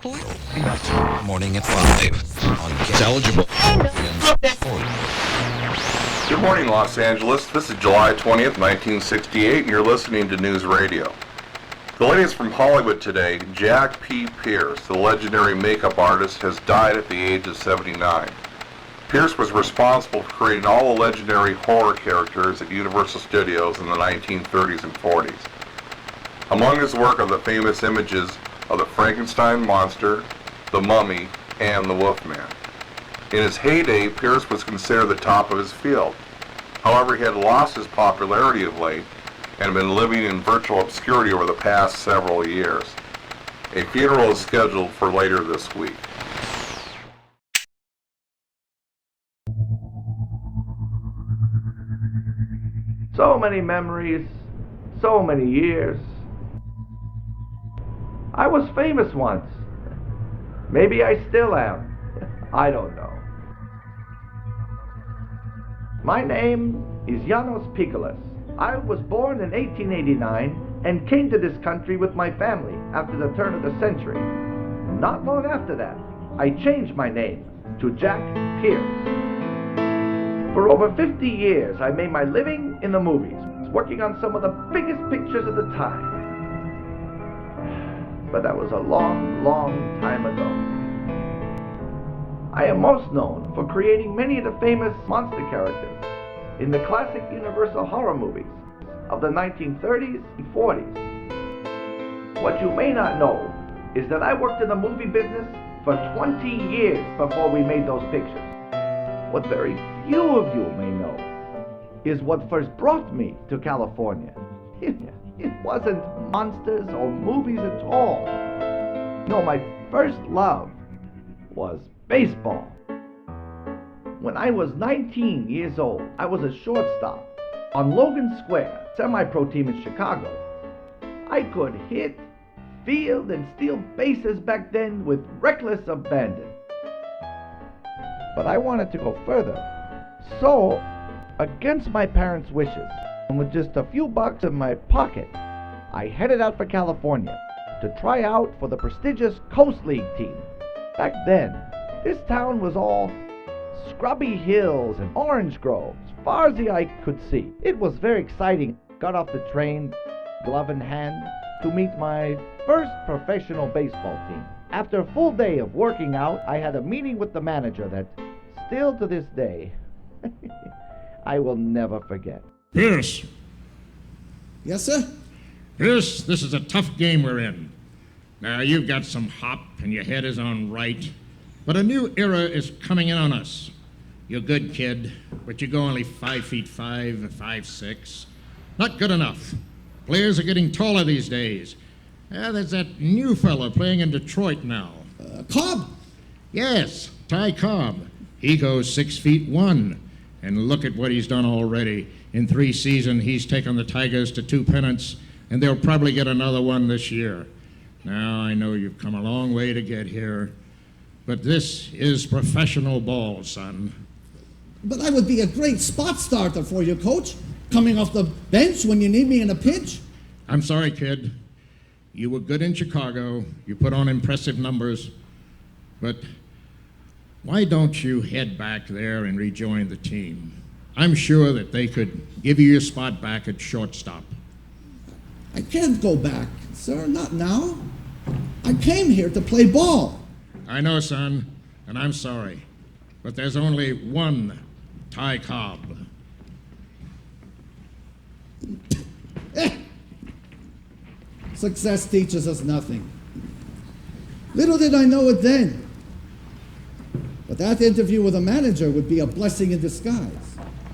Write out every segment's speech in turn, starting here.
court? Morning at 5 on Get Eligible. Good morning, Los Angeles. This is July 20th, 1968, and you're listening to News Radio. The latest from Hollywood today, Jack P. Pierce, the legendary makeup artist, has died at the age of 79. Pierce was responsible for creating all the legendary horror characters at Universal Studios in the 1930s and 40s. Among his work are the famous images of the Frankenstein monster, the Mummy, and the Wolfman. In his heyday, Pierce was considered the top of his field. However, he had lost his popularity of late and been living in virtual obscurity over the past several years. A funeral is scheduled for later this week. So many memories, so many years. I was famous once. Maybe I still am. I don't know. My name is Janos Pikolas. I was born in 1889 and came to this country with my family after the turn of the century. Not long after that, I changed my name to Jack Pierce. For over 50 years, I made my living in the movies, working on some of the biggest pictures of the time. But that was a long, long time ago. I am most known for creating many of the famous monster characters in the classic Universal horror movies of the 1930s and 40s. What you may not know is that I worked in the movie business for 20 years before we made those pictures. What very few of you may know is what first brought me to California. It wasn't monsters or movies at all. No, my first love was baseball. When I was 19 years old, I was a shortstop on Logan Square, semi-pro team in Chicago. I could hit, field, and steal bases back then with reckless abandon. But I wanted to go further. So, against my parents' wishes, and with just a few bucks in my pocket, I headed out for California to try out for the prestigious Coast League team. Back then, this town was all scrubby hills and orange groves, far as the eye could see. It was very exciting. Got off the train, glove in hand, to meet my first professional baseball team. After a full day of working out, I had a meeting with the manager that, still to this day, I will never forget. Pierce. Yes, sir? Pierce, this is a tough game we're in. Now, you've got some hop and your head is on right, but a new era is coming in on us. You're a good kid, but you go only 5'5", 5'6". Not good enough. Players are getting taller these days. There's that new fella playing in Detroit now. Cobb? Yes, Ty Cobb. He goes 6'1", and look at what he's done already. In 3 seasons, he's taken the Tigers to 2 pennants, and they'll probably get another one this year. Now, I know you've come a long way to get here, but this is professional ball, son. But I would be a great spot starter for you, Coach. Coming off the bench when you need me in a pinch. I'm sorry, kid. You were good in Chicago. You put on impressive numbers. But why don't you head back there and rejoin the team? I'm sure that they could give you your spot back at shortstop. I can't go back, sir. Not now. I came here to play ball. I know, son, and I'm sorry. But there's only one Ty Cobb. Success teaches us nothing. Little did I know it then. But that interview with a manager would be a blessing in disguise.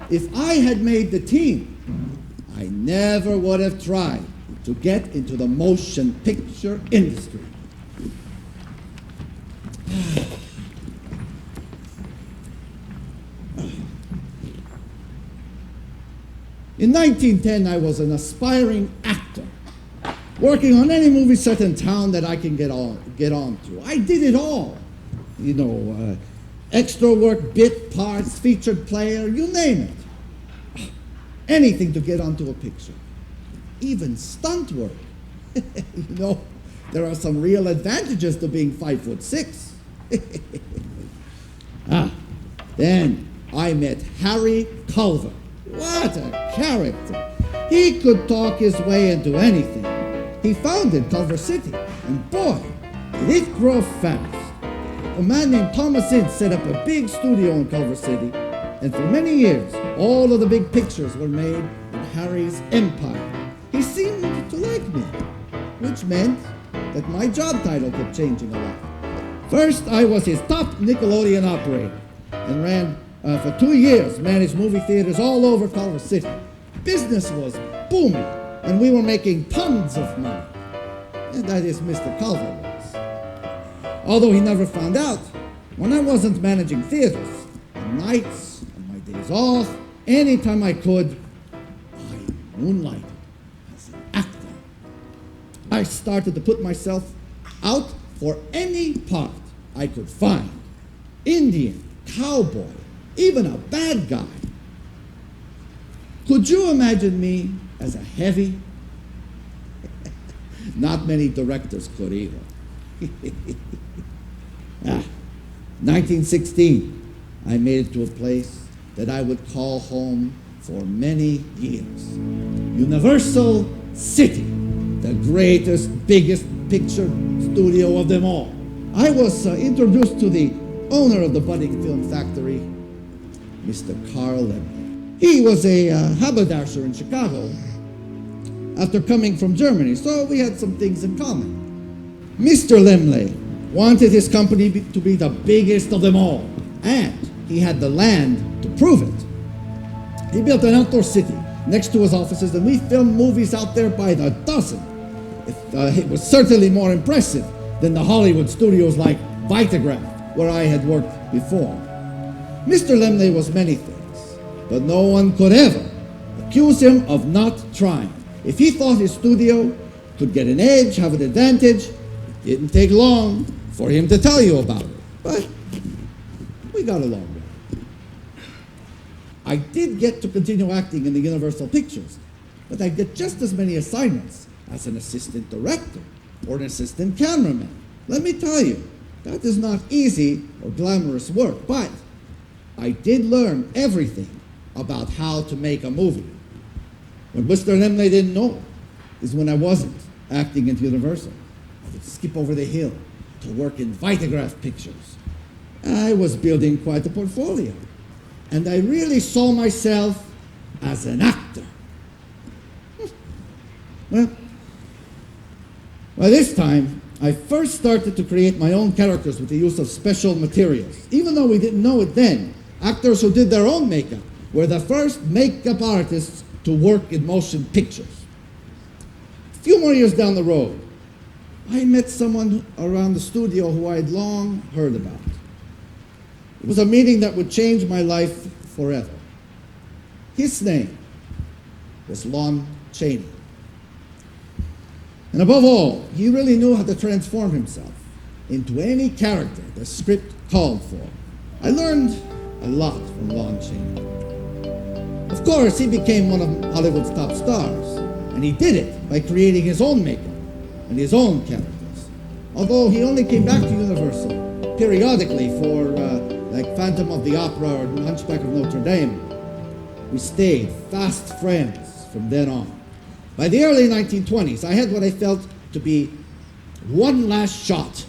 If I had made the team, I never would have tried to get into the motion picture industry. In 1910, I was an aspiring actor, working on any movie set in town that I can get on to. I did it all. You know, extra work, bit parts, featured player, you name it. Anything to get onto a picture. Even stunt work. You know, there are some real advantages to being 5'6". Then I met Harry Culver. What a character. He could talk his way into anything. He founded Culver City, and boy, did it grow fast. A man named Thomas Ince set up a big studio in Culver City, and for many years, all of the big pictures were made in Harry's empire. He seemed to like me, which meant that my job title kept changing a lot. First, I was his top Nickelodeon operator, and ran for 2 years, managed movie theaters all over Culver City. Business was booming, and we were making tons of money. And that is Mr. Culver was. Although he never found out, when I wasn't managing theaters, on nights, on my days off, anytime I could, I moonlighted as an actor. I started to put myself out for any part I could find. Indian, cowboy, even a bad guy. Could you imagine me as a heavy? Not many directors could either. 1916, I made it to a place that I would call home for many years. Universal City, the greatest, biggest picture studio of them all. I was introduced to the owner of the budding film factory, Mr. Carl Lemley. He was a haberdasher in Chicago after coming from Germany, so we had some things in common. Mr. Lemley wanted his company to be the biggest of them all, and he had the land to prove it. He built an outdoor city next to his offices, and we filmed movies out there by the dozen. It was certainly more impressive than the Hollywood studios like Vitagraph, where I had worked before. Mr. Lemley was many things, but no one could ever accuse him of not trying. If he thought his studio could get an edge, have an advantage, it didn't take long for him to tell you about it. But we got along well. I did get to continue acting in the Universal Pictures, but I get just as many assignments as an assistant director or an assistant cameraman. Let me tell you, that is not easy or glamorous work, but I did learn everything about how to make a movie. What Mr. Lemley didn't know is when I wasn't acting at Universal, I would skip over the hill to work in Vitagraph Pictures. I was building quite a portfolio, and I really saw myself as an actor. Well, by this time, I first started to create my own characters with the use of special materials. Even though we didn't know it then, actors who did their own makeup were the first makeup artists to work in motion pictures. A few more years down the road, I met someone around the studio who I'd long heard about. It was a meeting that would change my life forever. His name was Lon Chaney. And above all, he really knew how to transform himself into any character the script called for. I learned a lot from Lon Chaney. Of course, he became one of Hollywood's top stars, and he did it by creating his own makeup and his own characters. Although he only came back to Universal periodically for like Phantom of the Opera or Hunchback of Notre Dame. We stayed fast friends from then on. By the early 1920s, I had what I felt to be one last shot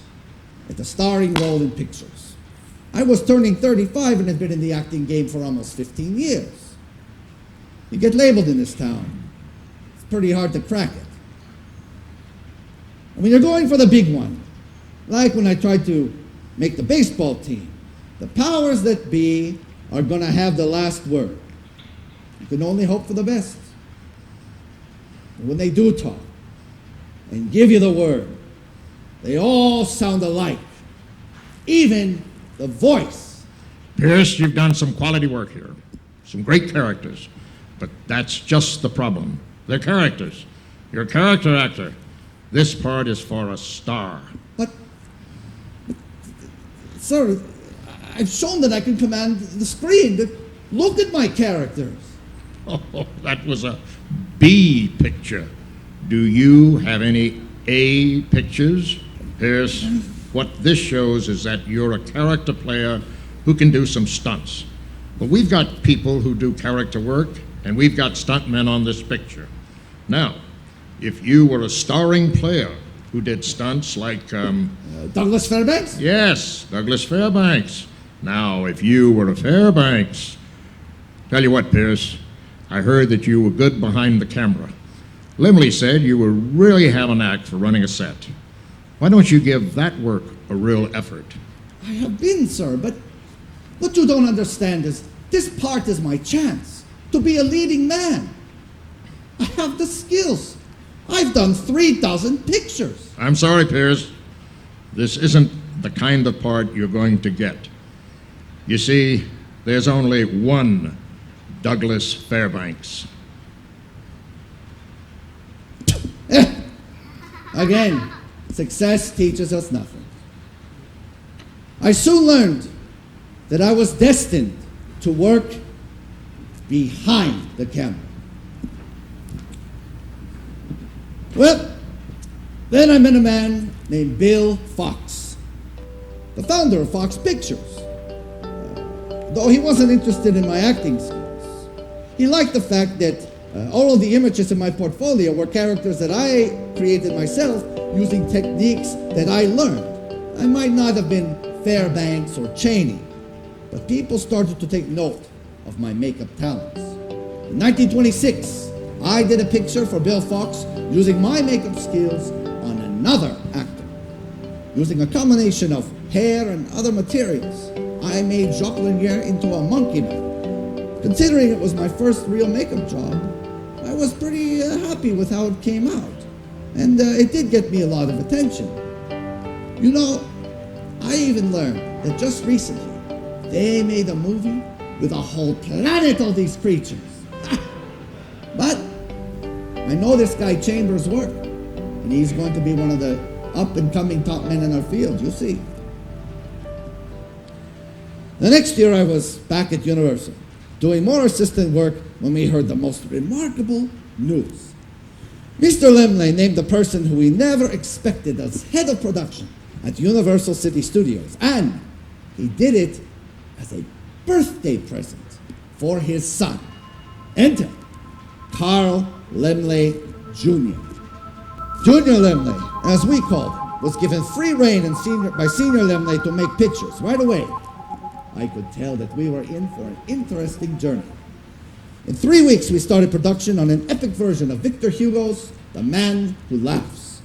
at a starring role in pictures. I was turning 35 and had been in the acting game for almost 15 years. You get labeled in this town. It's pretty hard to crack it. And when you're going for the big one, like when I tried to make the baseball team, the powers that be are going to have the last word. You can only hope for the best. And when they do talk and give you the word, they all sound alike, even the voice. Pierce, you've done some quality work here, some great characters, but that's just the problem. They're characters. You're a character actor. This part is for a star. But sir, I've shown that I can command the screen. Look at my characters. Oh, that was a B picture. Do you have any A pictures. Pierce, what this shows is that you're a character player who can do some stunts. But we've got people who do character work, and we've got stuntmen on this picture. Now, if you were a starring player who did stunts like, Douglas Fairbanks? yes, Douglas Fairbanks. Now, if you were a Fairbanks, tell you what, Pierce, I heard that you were good behind the camera. Limley said you would really have an act for running a set. Why don't you give that work a real effort? I have been, sir, but what you don't understand is this part is my chance to be a leading man. I have the skills. I've done 3,000 pictures. I'm sorry, Pierce. This isn't the kind of part you're going to get. You see, there's only one Douglas Fairbanks. Again, success teaches us nothing. I soon learned that I was destined to work behind the camera. Well, then I met a man named Bill Fox, the founder of Fox Pictures. Though he wasn't interested in my acting skills, he liked the fact that all of the images in my portfolio were characters that I created myself using techniques that I learned. I might not have been Fairbanks or Cheney, but people started to take note of my makeup talents. In 1926, I did a picture for Bill Fox using my makeup skills on another actor. Using a combination of hair and other materials, I made Jacques Lanier into a monkey man. Considering it was my first real makeup job, I was pretty happy with how it came out. And it did get me a lot of attention. You know, I even learned that just recently, they made a movie with a whole planet of these creatures. But I know this guy Chambers' work, and he's going to be one of the up-and-coming top men in our field, you'll see. The next year I was back at Universal, doing more assistant work when we heard the most remarkable news. Mr. Limley named the person who we never expected as head of production at Universal City Studios, and he did it as a birthday present for his son. Enter Carl Limley Jr. Junior Limley, as we called him, was given free rein by Senior Limley to make pictures right away. I could tell that we were in for an interesting journey. In 3 weeks, we started production on an epic version of Victor Hugo's The Man Who Laughs.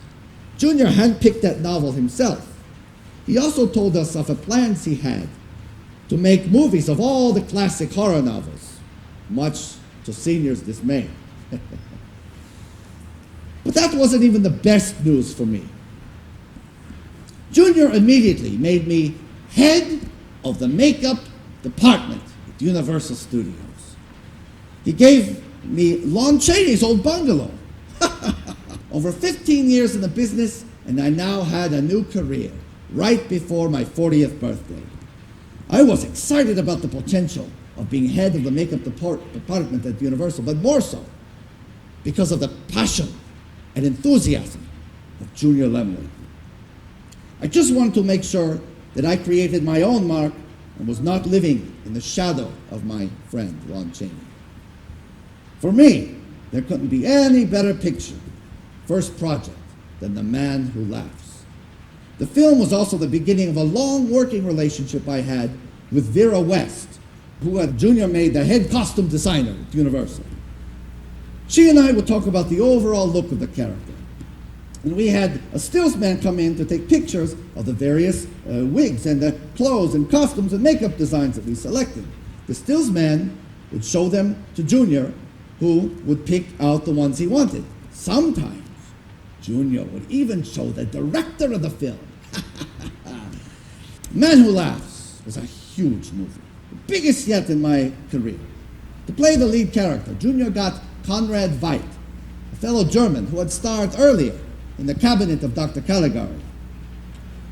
Junior handpicked that novel himself. He also told us of the plans he had to make movies of all the classic horror novels, much to Senior's dismay. But that wasn't even the best news for me. Junior immediately made me head of the makeup department at Universal Studios. He gave me Lon Chaney's old bungalow. Over 15 years in the business, and I now had a new career right before my 40th birthday. I was excited about the potential of being head of the makeup department at Universal, but more so because of the passion and enthusiasm of Junior Limley. I just wanted to make sure that I created my own mark and was not living in the shadow of my friend Lon Chaney. For me, there couldn't be any better picture, first project, than The Man Who Laughs. The film was also the beginning of a long working relationship I had with Vera West, who had Junior made the head costume designer at Universal. She and I would talk about the overall look of the character. And we had a stills man come in to take pictures of the various wigs and the clothes and costumes and makeup designs that we selected. The stills man would show them to Junior, who would pick out the ones he wanted. Sometimes, Junior would even show the director of the film. Man Who Laughs was a huge movie, the biggest yet in my career. To play the lead character, Junior got Conrad Veidt, a fellow German who had starred earlier in the cabinet of Dr. Caligari.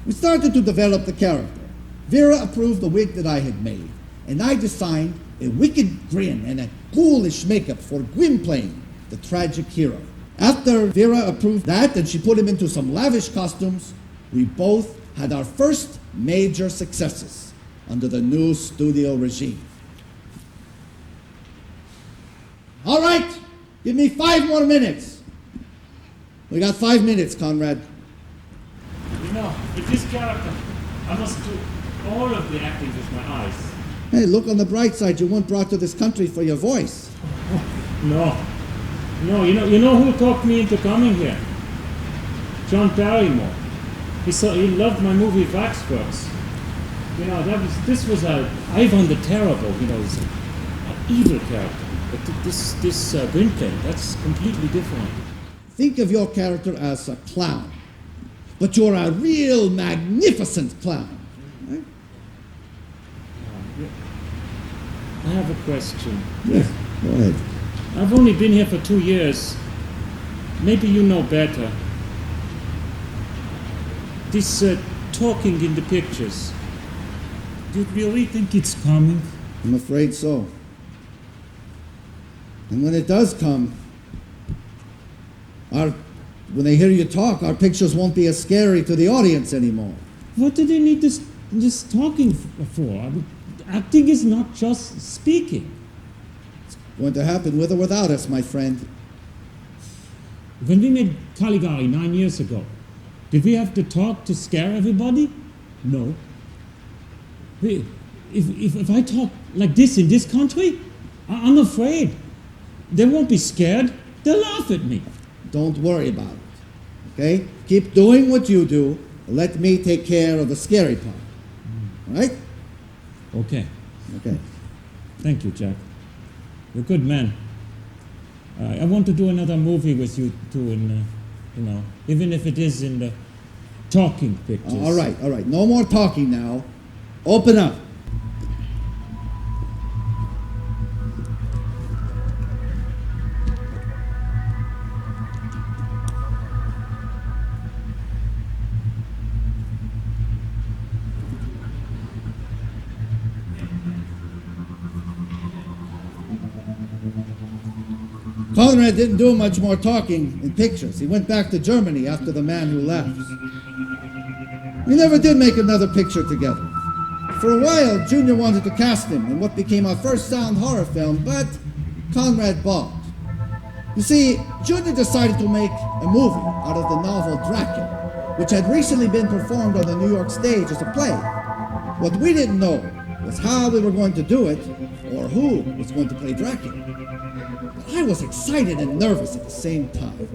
We started to develop the character. Vera approved the wig that I had made, and I designed a wicked grin and a ghoulish makeup for Gwynplaine, the tragic hero. After Vera approved that and she put him into some lavish costumes, we both had our first major successes under the new studio regime. All right, give me 5 more minutes. We got 5 minutes, Conrad. You know, with this character, I must do all of the acting with my eyes. Hey, look on the bright side. You weren't brought to this country for your voice. No, you know who talked me into coming here? John Barrymore. He loved my movie Waxworks. You know, this was Ivan the Terrible. You know, it's an evil character. But this Gwynplaine, that's completely different. Think of your character as a clown, but you're a real magnificent clown. Right? I have a question. Yes, go ahead. I've only been here for 2 years. Maybe you know better. This talking in the pictures, do you really think it's coming? I'm afraid so. And when it does come, when they hear you talk, our pictures won't be as scary to the audience anymore. What do they need this talking for? I mean, acting is not just speaking. It's going to happen with or without us, my friend. When we made Caligari 9 years ago, did we have to talk to scare everybody? No. If I talk like this in this country, I'm afraid. They won't be scared. They'll laugh at me. Don't worry about it, okay? Keep doing what you do. Let me take care of the scary part, all right? Okay. Okay. Thank you, Jack. You're a good man. I want to do another movie with you too, even if it is in the talking pictures. All right. No more talking now. Open up. Conrad didn't do much more talking in pictures. He went back to Germany after The Man Who Laughs. We never did make another picture together. For a while, Junior wanted to cast him in what became our first sound horror film, but Conrad balked. You see, Junior decided to make a movie out of the novel Dracula, which had recently been performed on the New York stage as a play. What we didn't know was how we were going to do it, or who was going to play Dracula. I was excited and nervous at the same time.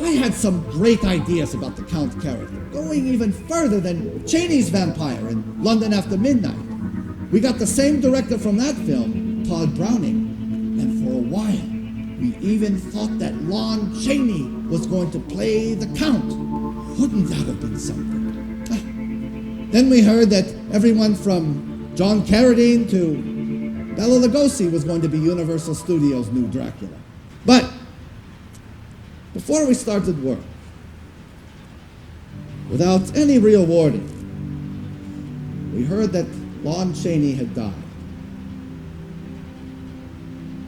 I had some great ideas about the Count character, going even further than Cheney's vampire in London After Midnight. We got the same director from that film, Todd Browning, and for a while, we even thought that Lon Chaney was going to play the Count. Wouldn't that have been something? Then we heard that everyone from John Carradine to Bela Lugosi was going to be Universal Studios' new Dracula. But before we started work, without any real warning, we heard that Lon Chaney had died.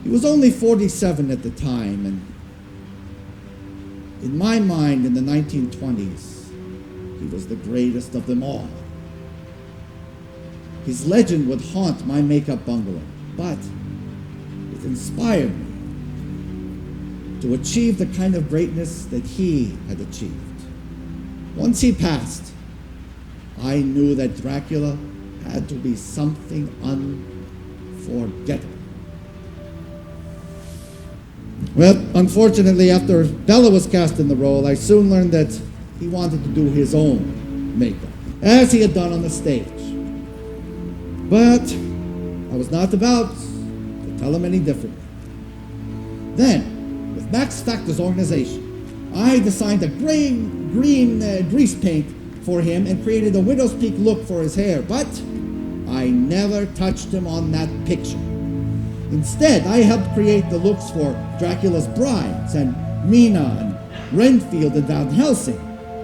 He was only 47 at the time, and in my mind, in the 1920s, he was the greatest of them all. His legend would haunt my makeup bungalow, but it inspired me to achieve the kind of greatness that he had achieved. Once he passed, I knew that Dracula had to be something unforgettable. Well, unfortunately, after Bela was cast in the role, I soon learned that he wanted to do his own makeup, as he had done on the stage. But I was not about to tell him any differently. Then, with Max Factor's organization, I designed a green grease paint for him and created a widow's peak look for his hair, but I never touched him on that picture. Instead, I helped create the looks for Dracula's brides and Mina and Renfield and Van Helsing,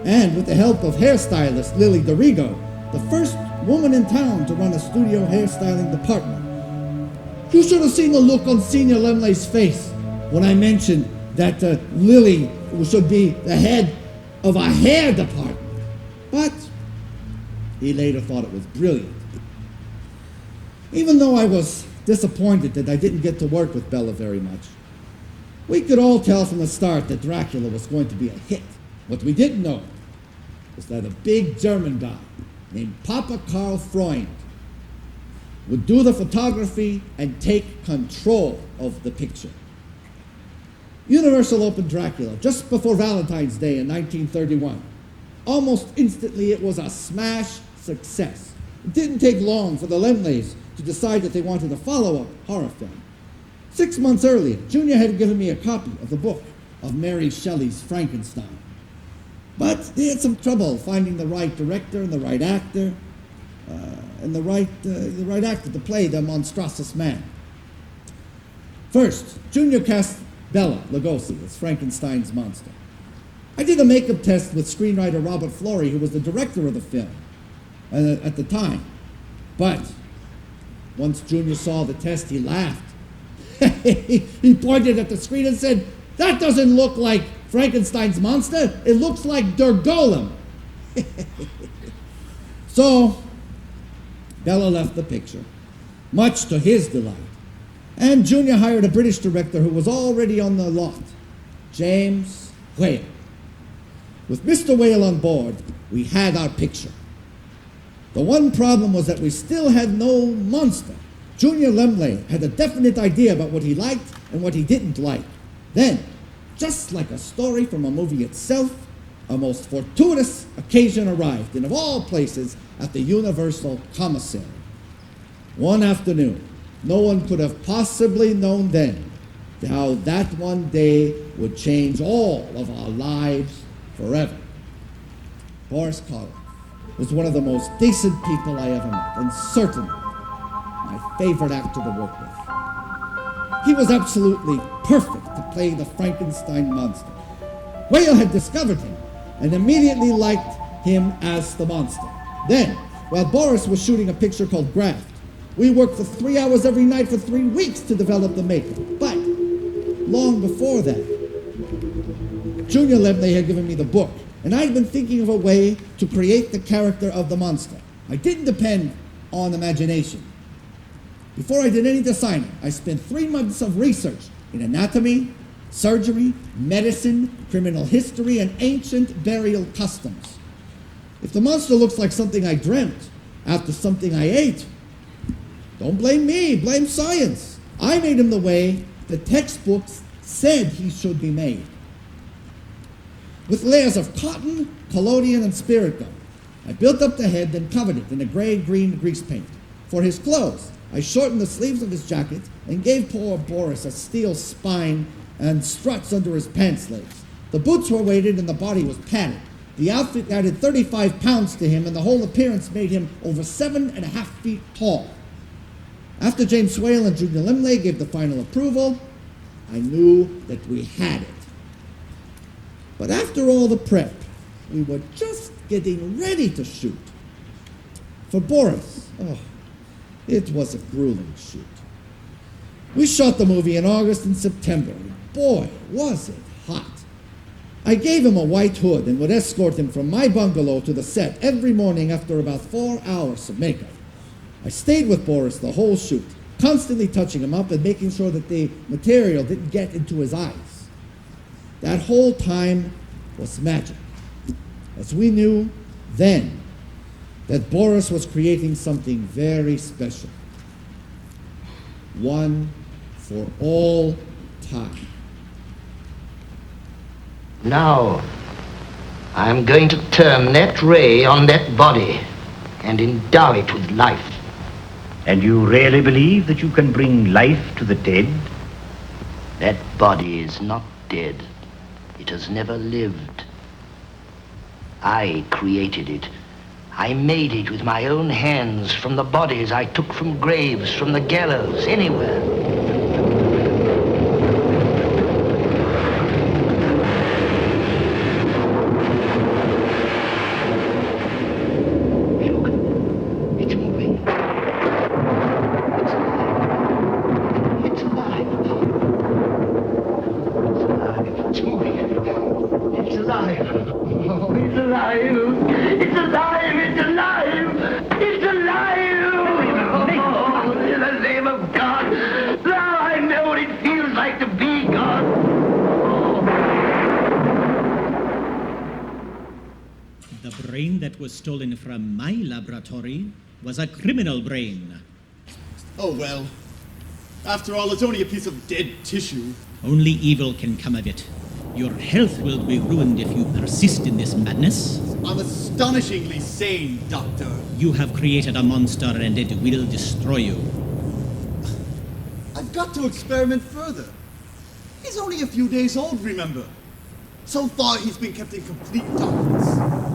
and with the help of hairstylist Lily Dorigo, the first woman in town to run a studio hairstyling department. You should have seen the look on Senior Lemley's face when I mentioned that Lily should be the head of a hair department. But he later thought it was brilliant. Even though I was disappointed that I didn't get to work with Bella very much, we could all tell from the start that Dracula was going to be a hit. What we didn't know was that a big German guy named Papa Karl Freund would do the photography and take control of the picture. Universal opened Dracula just before Valentine's Day in 1931. Almost instantly, it was a smash success. It didn't take long for the Lemleys to decide that they wanted a follow-up horror film. 6 months earlier, Junior had given me a copy of the book of Mary Shelley's Frankenstein. But they had some trouble finding the right director and the right actor, and the right actor to play the monstrous man. First, Junior cast Bela Lugosi as Frankenstein's monster. I did a makeup test with screenwriter Robert Florey, who was the director of the film at the time. But once Junior saw the test, he laughed. He pointed at the screen and said, "That doesn't look like Frankenstein's monster. It looks like Der Golem." So Bela left the picture, much to his delight. And Junior hired a British director who was already on the lot, James Whale. With Mr. Whale on board, we had our picture. The one problem was that we still had no monster. Junior Lemley had a definite idea about what he liked and what he didn't like. Then, just like a story from a movie itself, a most fortuitous occasion arrived, and of all places, at the Universal Commissary. One afternoon, no one could have possibly known then how that one day would change all of our lives forever. Boris Karloff was one of the most decent people I ever met, and certainly my favorite actor to work with. He was absolutely perfect to play the Frankenstein monster. Whale had discovered him and immediately liked him as the monster. Then, while Boris was shooting a picture called Graft, we worked for 3 hours every night for 3 weeks to develop the makeup. But long before that, Junior Lemley had given me the book, and I'd been thinking of a way to create the character of the monster. I didn't depend on imagination. Before I did any designing, I spent 3 months of research in anatomy, surgery, medicine, criminal history, and ancient burial customs. If the monster looks like something I dreamt after something I ate, don't blame me, blame science. I made him the way the textbooks said he should be made. With layers of cotton, collodion, and spirit gum, I built up the head, then covered it in a gray-green grease paint. For his clothes, I shortened the sleeves of his jacket and gave poor Boris a steel spine and struts under his pants legs. The boots were weighted and the body was padded. The outfit added 35 pounds to him, and the whole appearance made him over 7.5 feet tall. After James Whale and Junior Lemley gave the final approval, I knew that we had it. But after all the prep, we were just getting ready to shoot. For Boris, it was a grueling shoot. We shot the movie in August and September, and boy, was it hot. I gave him a white hood and would escort him from my bungalow to the set every morning after about 4 hours of makeup. I stayed with Boris the whole shoot, constantly touching him up and making sure that the material didn't get into his eyes. That whole time was magic, as we knew then that Boris was creating something very special. One for all time. Now, I'm going to turn that ray on that body and endow it with life. And you really believe that you can bring life to the dead? That body is not dead. It has never lived. I created it. I made it with my own hands from the bodies I took from graves, from the gallows, anywhere. It's alive. brain that was stolen from my laboratory was a criminal brain. Oh well. After all, it's only a piece of dead tissue. Only evil can come of it. Your health will be ruined if you persist in this madness. I'm astonishingly sane, Doctor. You have created a monster and it will destroy you. I've got to experiment further. He's only a few days old, remember? So far, he's been kept in complete darkness.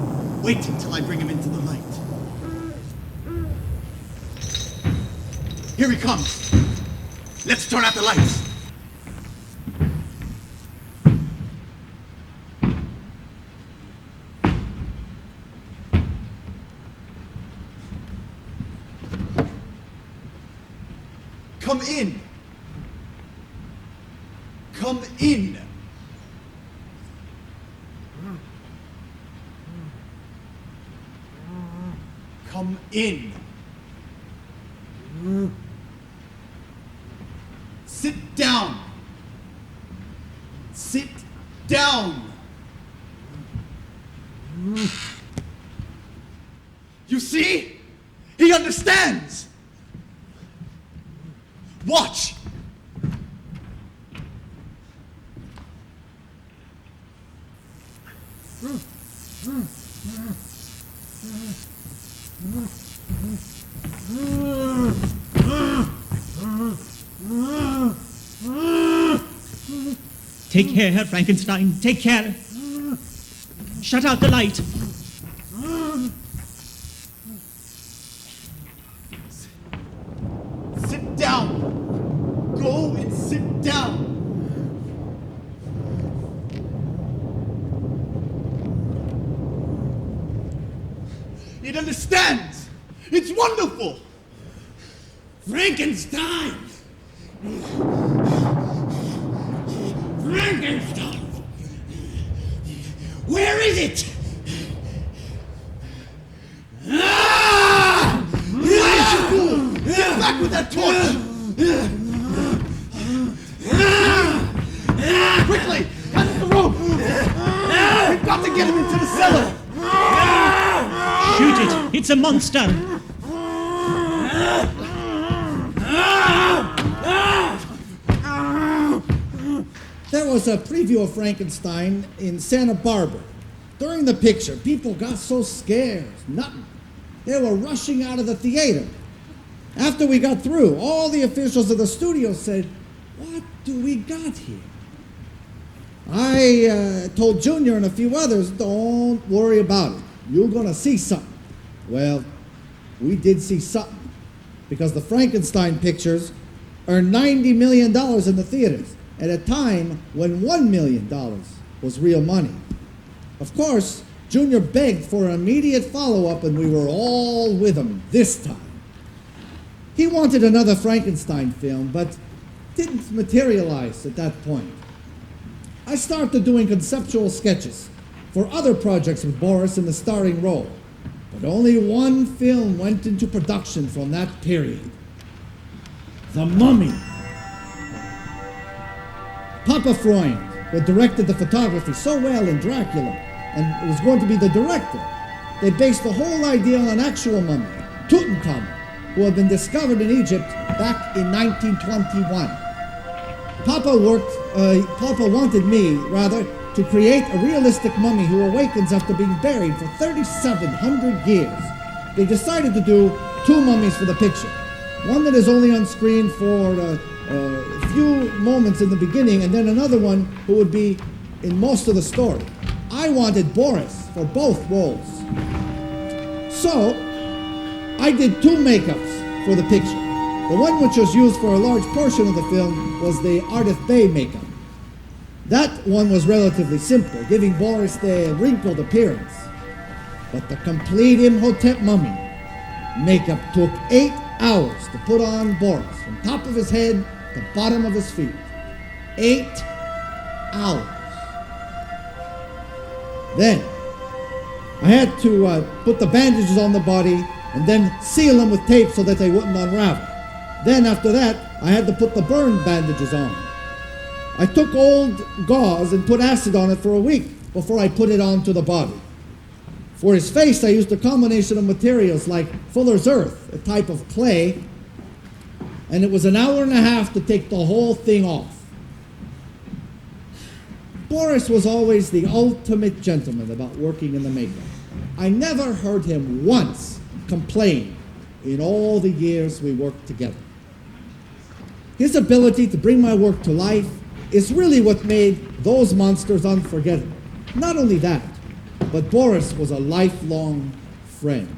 Wait until I bring him into the light. Here he comes. Let's turn out the lights. Come in. Come in. Come in. Sit down. Sit down. You see? He understands. Watch. Take care, Frankenstein. Take care. Shut out the light. Sit down. Go and sit down. It understands. It's wonderful. Frankenstein! Frankenstein! Where is it? Ah! Get back with that torch! Quickly! Cut the rope! We've got to get him into the cellar! Shoot it! It's a monster! There was a preview of Frankenstein in Santa Barbara. During the picture, people got so scared, nothing. They were rushing out of the theater. After we got through, all the officials of the studio said, "What do we got here?" I told Junior and a few others, "Don't worry about it. You're going to see something." Well, we did see something, because the Frankenstein pictures earned $90 million in the theaters at a time when $1 million was real money. Of course, Junior begged for an immediate follow-up, and we were all with him this time. He wanted another Frankenstein film, but didn't materialize at that point. I started doing conceptual sketches for other projects with Boris in the starring role, but only one film went into production from that period. The Mummy. Papa Freund, who directed the photography so well in Dracula, and was going to be the director, they based the whole idea on an actual mummy, Tutankhamun, who had been discovered in Egypt back in 1921. Papa wanted me, rather, to create a realistic mummy who awakens after being buried for 3,700 years. They decided to do two mummies for the picture. One that is only on screen for a few moments in the beginning, and then another one who would be in most of the story. I wanted Boris for both roles. So, I did two makeups for the picture. The one which was used for a large portion of the film was the Ardith Bay makeup. That one was relatively simple, giving Boris the wrinkled appearance. But the complete Imhotep mummy makeup took 8 hours to put on Boris, from top of his head to bottom of his feet. 8 hours. Then, I had to put the bandages on the body and then seal them with tape so that they wouldn't unravel. Then after that, I had to put the burn bandages on. I took old gauze and put acid on it for a week before I put it onto the body. For his face, I used a combination of materials like Fuller's Earth, a type of clay, and it was an hour and a half to take the whole thing off. Boris was always the ultimate gentleman about working in the makeup. I never heard him once complain in all the years we worked together. His ability to bring my work to life is really what made those monsters unforgettable. Not only that, but Boris was a lifelong friend.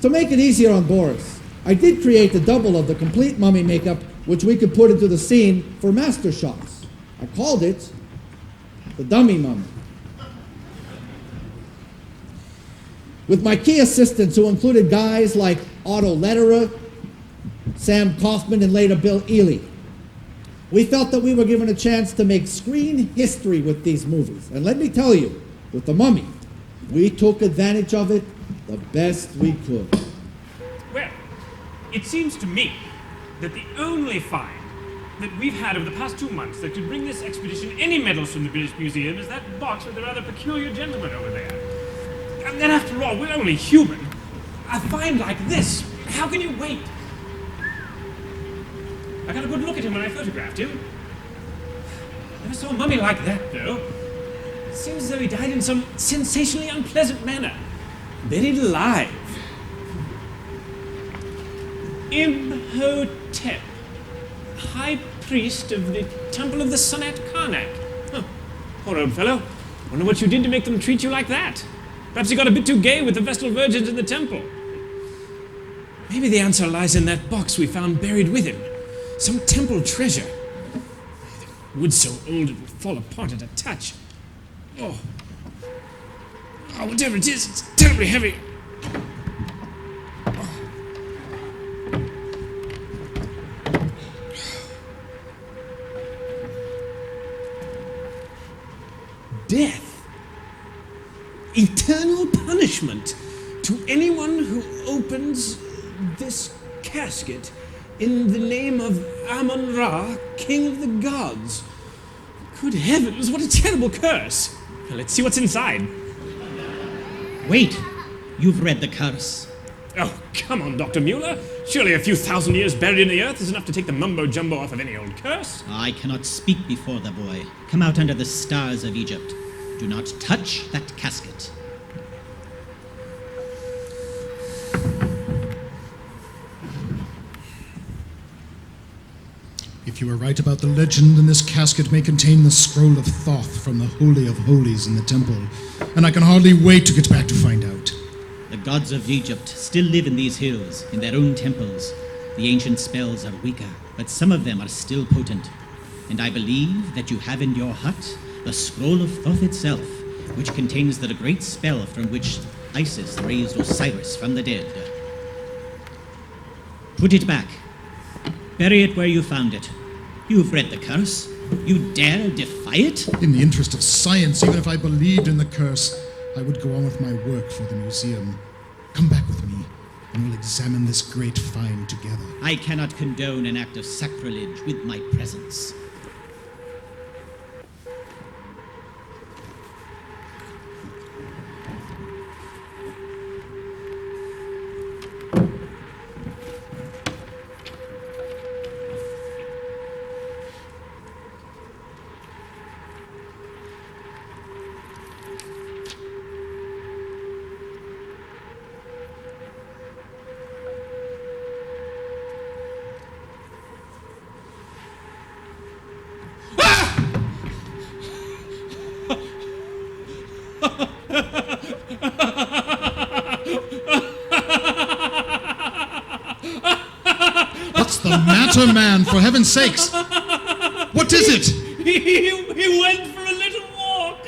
To make it easier on Boris, I did create a double of the complete mummy makeup which we could put into the scene for master shots. I called it the dummy mummy. With my key assistants, who included guys like Otto Lederer, Sam Kaufman, and later Bill Ely, we felt that we were given a chance to make screen history with these movies. And let me tell you, with The Mummy, we took advantage of it the best we could. Well, it seems to me that the only find that we've had over the past 2 months that could bring this expedition any medals from the British Museum is that box with the rather peculiar gentleman over there. And then after all, we're only human. A find like this, how can you wait? I got a good look at him when I photographed him. Never saw a mummy like that, though. It seems as though he died in some sensationally unpleasant manner. Buried alive. Imhotep, high priest of the Temple of the Sun at Karnak. Huh. Poor old fellow. Wonder what you did to make them treat you like that. Perhaps he got a bit too gay with the Vestal Virgins in the temple. Maybe the answer lies in that box we found buried with him. Some temple treasure. Wood's so old it would fall apart at a touch. Oh, whatever it is, it's terribly heavy. Death. Eternal punishment to anyone who opens this casket in the name of Amun-Ra, king of the gods. Good heavens, what a terrible curse. Now, let's see what's inside. Wait, you've read the curse. Oh, come on, Dr. Mueller. Surely a few thousand years buried in the earth is enough to take the mumbo-jumbo off of any old curse. I cannot speak before the boy. Come out under the stars of Egypt. Do not touch that casket. If you are right about the legend, then this casket may contain the scroll of Thoth from the Holy of Holies in the temple, and I can hardly wait to get back to find out. The gods of Egypt still live in these hills, in their own temples. The ancient spells are weaker, but some of them are still potent. And I believe that you have in your hut the scroll of Thoth itself, which contains the great spell from which Isis raised Osiris from the dead. Put it back. Bury it where you found it. You've read the curse. You dare defy it? In the interest of science, even if I believed in the curse, I would go on with my work for the museum. Come back with me, and we'll examine this great find together. I cannot condone an act of sacrilege with my presence. What's the matter, man? For heaven's sakes! What is it? He went for a little walk.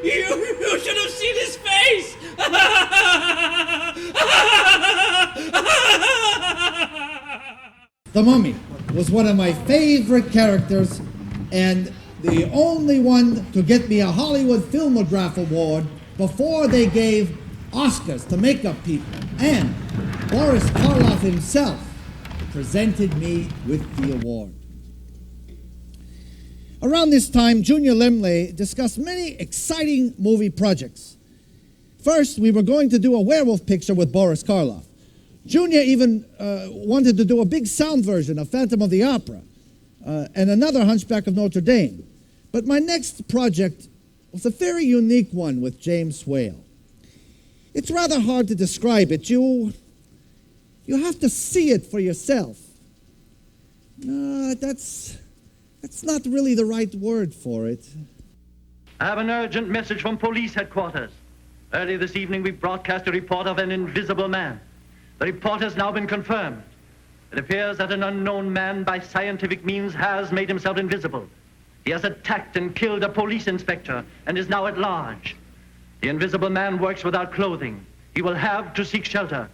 You should have seen his face. The Mummy was one of my favorite characters, and the only one to get me a Hollywood Filmograph Award before they gave Oscars to makeup people. And Boris Karloff himself presented me with the award. Around this time, Junior Lemley discussed many exciting movie projects. First, we were going to do a werewolf picture with Boris Karloff. Junior even wanted to do a big sound version of Phantom of the Opera and another Hunchback of Notre Dame. But my next project was a very unique one with James Whale. It's rather hard to describe it. You have to see it for yourself. No, that's not really the right word for it. I have an urgent message from police headquarters. Early this evening, we broadcast a report of an invisible man. The report has now been confirmed. It appears that an unknown man by scientific means has made himself invisible. He has attacked and killed a police inspector and is now at large. The invisible man works without clothing. He will have to seek shelter.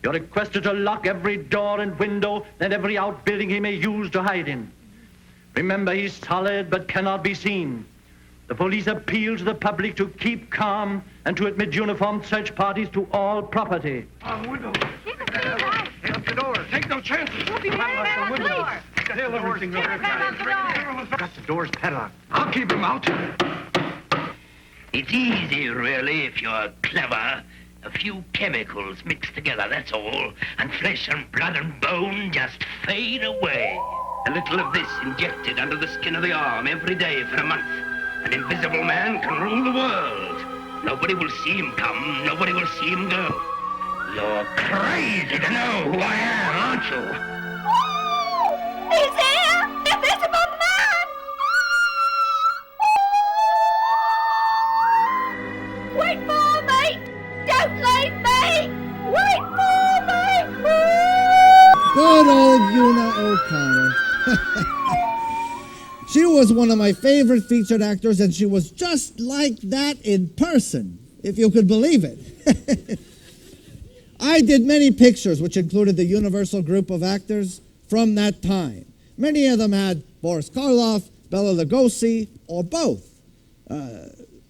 You're requested to lock every door and window and every outbuilding he may use to hide in. Remember, he's solid but cannot be seen. The police appeal to the public to keep calm and to admit uniformed search parties to all property. Window. Hey, up the door. Take no chances. We'll be right the door. Hell, everything got the doors padlocked. I'll keep him out. It's easy, really, if you're clever. A few chemicals mixed together, that's all. And flesh and blood and bone just fade away. A little of this injected under the skin of the arm every day for a month. An invisible man can rule the world. Nobody will see him come. Nobody will see him go. You're crazy to know who I am, aren't you? Oh, he's here! The invisible man! Wait for me! Don't leave me! Wait for me! Good old Una O'Connor. She was one of my favorite featured actors, and she was just like that in person, if you could believe it. I did many pictures which included the Universal group of actors from that time. Many of them had Boris Karloff, Bela Lugosi, or both,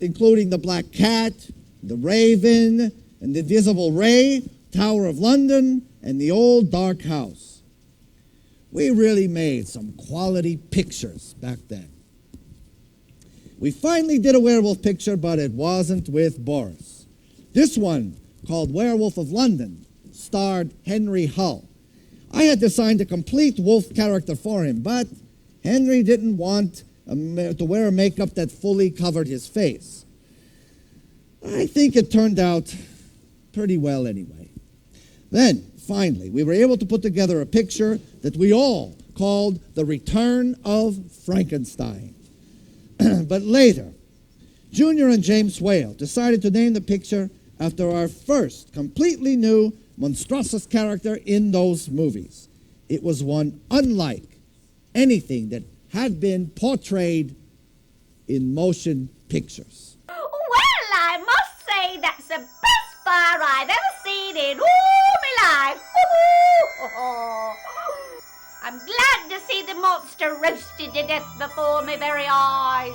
including The Black Cat, The Raven, and The Invisible Ray, Tower of London, and The Old Dark House. We really made some quality pictures back then. We finally did a werewolf picture, but it wasn't with Boris. This one, called Werewolf of London, starred Henry Hull. I had designed a complete wolf character for him, but Henry didn't want to wear a makeup that fully covered his face. I think it turned out pretty well anyway. Then, finally, we were able to put together a picture that we all called The Return of Frankenstein. But later, Junior and James Whale decided to name the picture after our first completely new monstrous character in those movies. It was one unlike anything that had been portrayed in motion pictures. Well, I must say that's the best fire I've ever seen in all my life. I'm glad to see the monster roasted to death before my very eyes.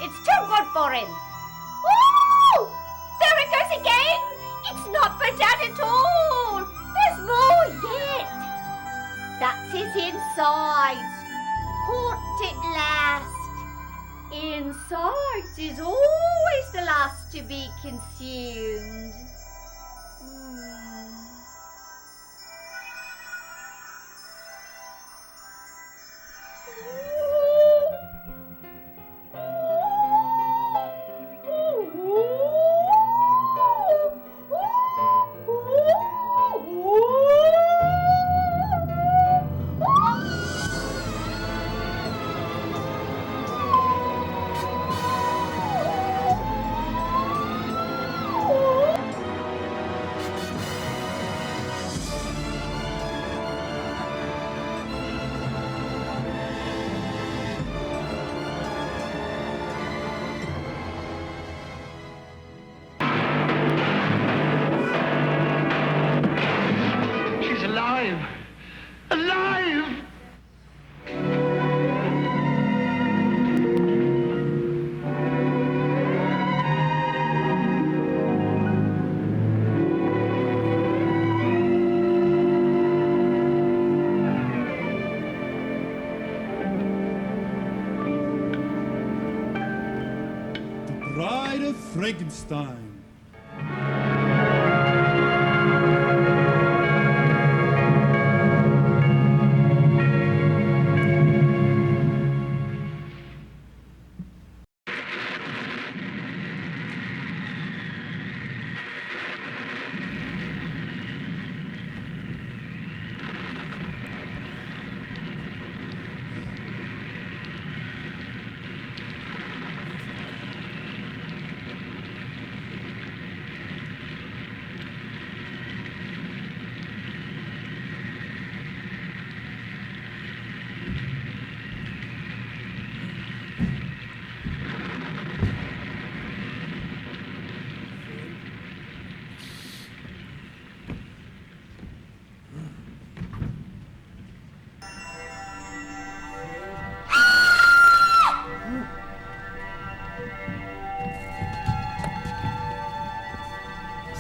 It's too good for him. Oh, there it goes again. It's not burnt out at all. There's more yet. That's his insides. Caught at last. Insides is always the last to be consumed. Bride of Frankenstein.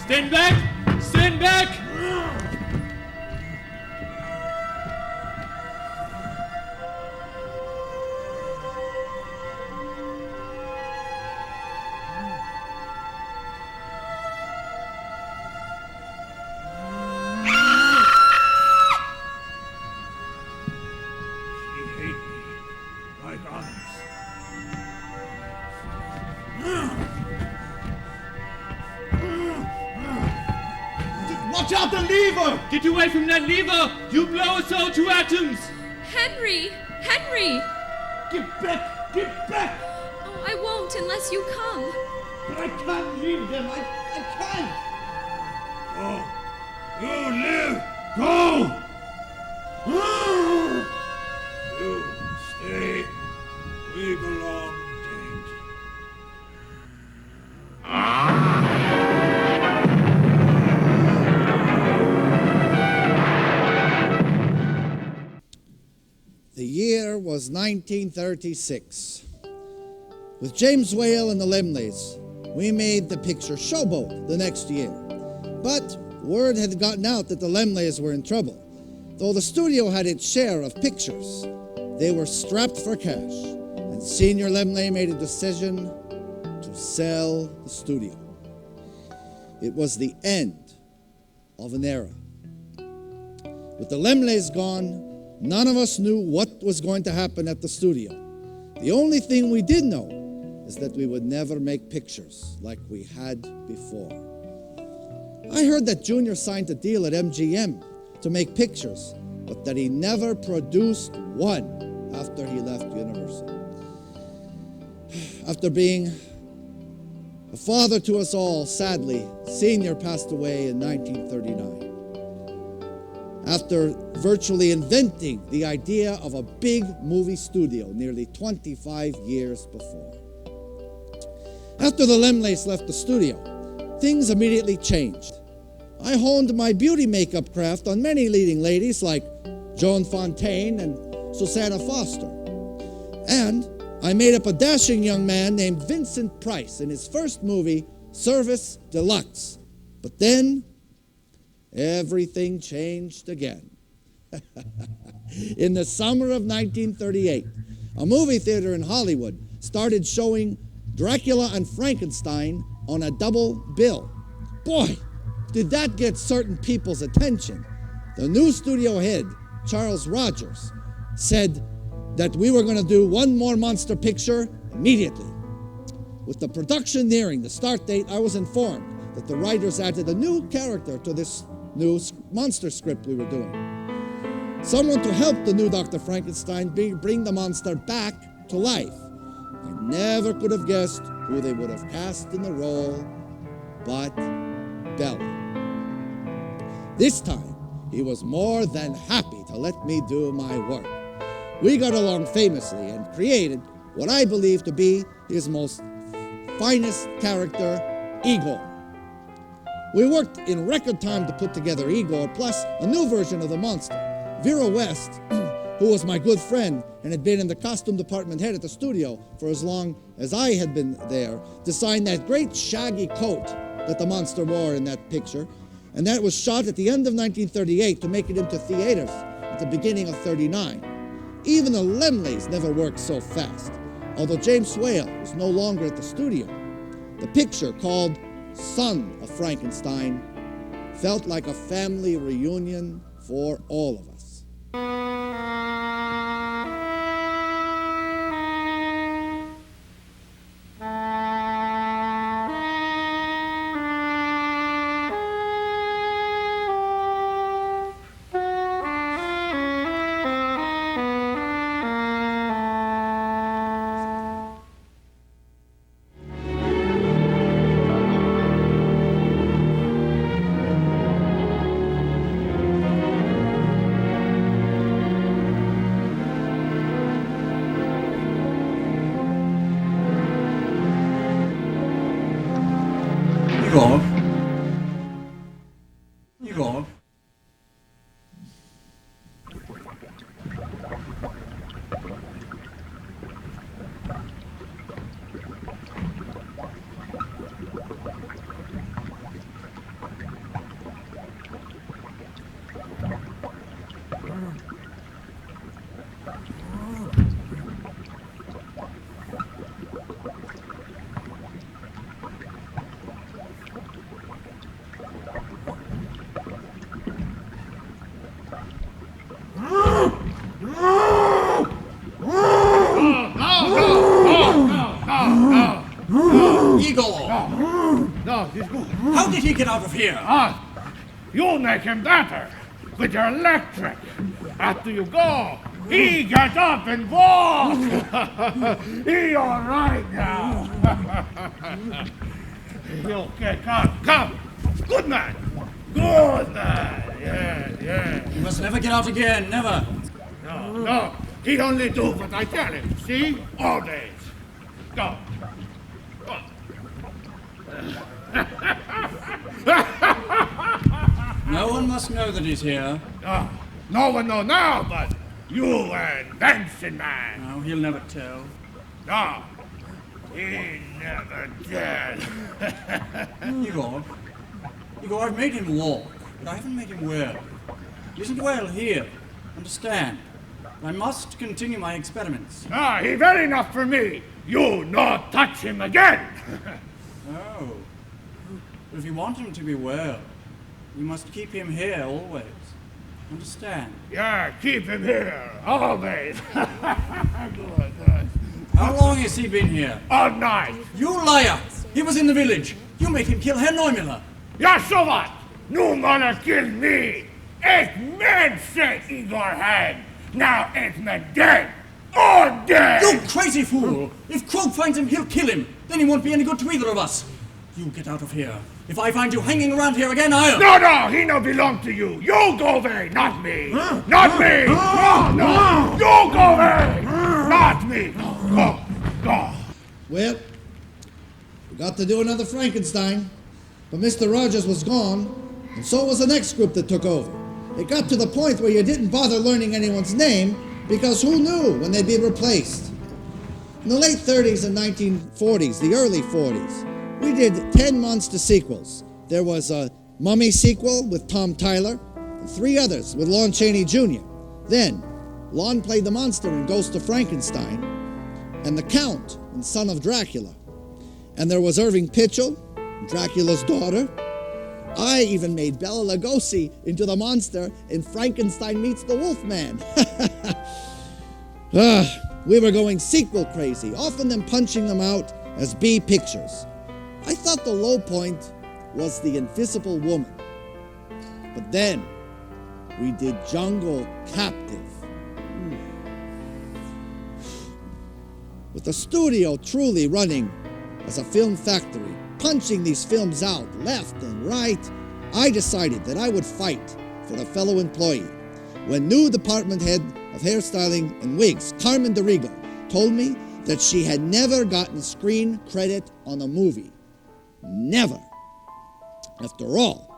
Stand back! Stand back! She hate me like others. Watch out the lever! Get away from that lever! You blow us all to atoms! Henry! Henry! Get back! Get back! Oh, I won't unless you come. But I can't leave them. I can't! Go! You live! Go! You stay. We belong dead. The year was 1936. With James Whale and the Lemleys, we made the picture Showboat the next year. But word had gotten out that the Lemleys were in trouble. Though the studio had its share of pictures, they were strapped for cash, and Senior Lemley made a decision to sell the studio. It was the end of an era. With the Lemleys gone, none of us knew what was going to happen at the studio. The only thing we did know is that we would never make pictures like we had before. I heard that Junior signed a deal at MGM to make pictures, but that he never produced one after he left Universal. After being a father to us all, sadly, Senior passed away in 1939. After virtually inventing the idea of a big movie studio nearly 25 years before. After the Lemleys left the studio, things immediately changed. I honed my beauty makeup craft on many leading ladies like Joan Fontaine and Susanna Foster. And I made up a dashing young man named Vincent Price in his first movie, Service Deluxe. But then, everything changed again. In the summer of 1938, a movie theater in Hollywood started showing Dracula and Frankenstein on a double bill. Boy, did that get certain people's attention. The new studio head, Charles Rogers, said that we were going to do one more monster picture immediately. With the production nearing the start date, I was informed that the writers added a new character to this new monster script we were doing. Someone to help the new Dr. Frankenstein bring the monster back to life. I never could have guessed who they would have cast in the role, but Belly. This time, he was more than happy to let me do my work. We got along famously and created what I believe to be his most finest character, Igor. We worked in record time to put together Igor, plus a new version of the monster. Vera West, who was my good friend and had been in the costume department head at the studio for as long as I had been there, designed that great shaggy coat that the monster wore in that picture, and that was shot at the end of 1938 to make it into theaters at the beginning of 39. Even the Lemleys never worked so fast, although James Whale was no longer at the studio. The picture, called Son of Frankenstein, felt like a family reunion for all of us. Igor. How did he get out of here? You make him better with your electric. After you go, he gets up and walks. He all right now. Okay, come. Good man. Good man. Yeah. He must never get out again, never. No. He only do what I tell him. See? Always. Go. No one must know that he's here. No one know now, but you and Benson Man. No, he'll never tell. No, he never did. Igor, I've made him walk, but I haven't made him well. He isn't well here. Understand? I must continue my experiments. He very enough for me. You not touch him again. Oh. But if you want him to be well, you must keep him here always. Understand? Yeah, keep him here, always. Good. How long has he been here? All night. You liar! He was in the village. You made him kill Herr Neumüller. Ja, so what? Neumüller killed me. It's man set Igor had. Now it's me dead. All dead. You crazy fool! If Krog finds him, he'll kill him. Then he won't be any good to either of us. You get out of here. If I find you hanging around here again, I'll... No, he no belong to you. You go away, not me. Not me. No. You go away. Not me. Go. Well, we got to do another Frankenstein, but Mr. Rogers was gone, and so was the next group that took over. It got to the point where you didn't bother learning anyone's name, because who knew when they'd be replaced? In the late 30s and 1940s, the early 40s, we did 10 monster sequels. There was a Mummy sequel with Tom Tyler, and 3 others with Lon Chaney Jr. Then, Lon played the monster in Ghost of Frankenstein, and the Count in Son of Dracula. And there was Irving Pitchell, Dracula's daughter. I even made Bela Lugosi into the monster in Frankenstein Meets the Wolfman. We were going sequel crazy, often then punching them out as B pictures. I thought the low point was The Invisible Woman. But then, we did Jungle Captive. With the studio truly running as a film factory, punching these films out left and right, I decided that I would fight for a fellow employee. When new department head of hairstyling and wigs, Carmen DeRigo, told me that she had never gotten screen credit on a movie. Never. After all,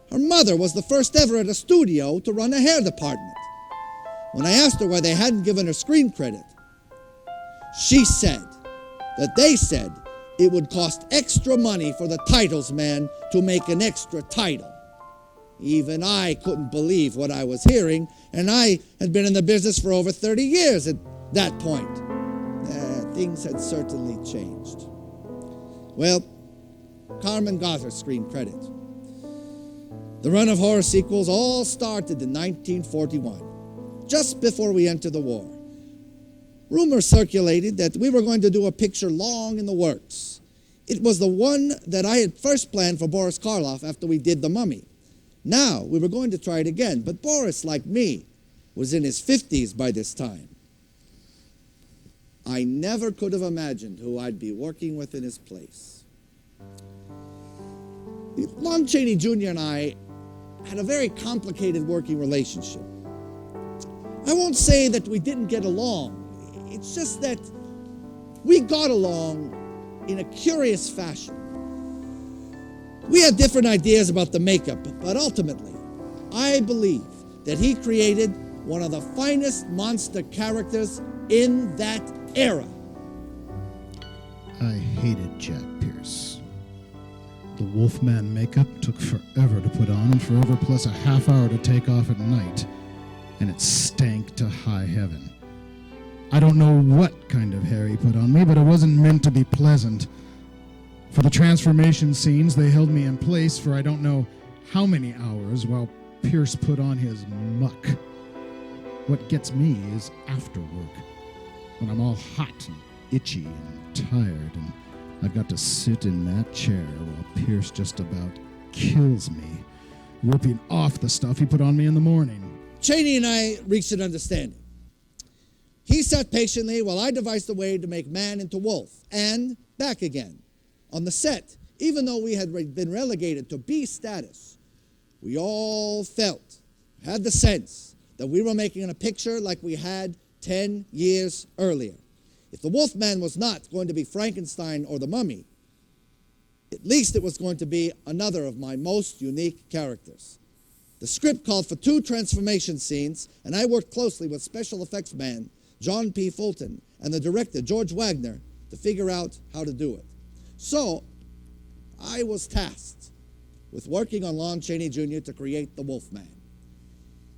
her mother was the first ever at a studio to run a hair department. When I asked her why they hadn't given her screen credit, she said that they said it would cost extra money for the titles man to make an extra title. Even I couldn't believe what I was hearing, and I had been in the business for over 30 years at that point. Things had certainly changed. Well, Carmen got her screen credit. The run of horror sequels all started in 1941, just before we entered the war. Rumors circulated that we were going to do a picture long in the works. It was the one that I had first planned for Boris Karloff after we did The Mummy. Now, we were going to try it again, but Boris, like me, was in his 50s by this time. I never could have imagined who I'd be working with in his place. Lon Chaney Jr. and I had a very complicated working relationship. I won't say that we didn't get along. It's just that we got along in a curious fashion. We had different ideas about the makeup, but ultimately, I believe that he created one of the finest monster characters in that era. I hated Jack Pierce. The Wolfman makeup took forever to put on and forever plus a half hour to take off at night, and it stank to high heaven. I don't know what kind of hair he put on me, but it wasn't meant to be pleasant. For the transformation scenes, they held me in place for I don't know how many hours while Pierce put on his muck. What gets me is after work, when I'm all hot and itchy and tired, and I've got to sit in that chair while Pierce just about kills me, ripping off the stuff he put on me in the morning. Chaney and I reached an understanding. He sat patiently while I devised a way to make man into wolf, and back again. On the set, even though we had been relegated to B status, we all felt, had the sense, that we were making a picture like we had 10 years earlier. If the Wolfman was not going to be Frankenstein or the Mummy, at least it was going to be another of my most unique characters. The script called for 2 transformation scenes, and I worked closely with special effects man John P. Fulton and the director George Wagner to figure out how to do it. So, I was tasked with working on Lon Chaney Jr. to create the Wolfman.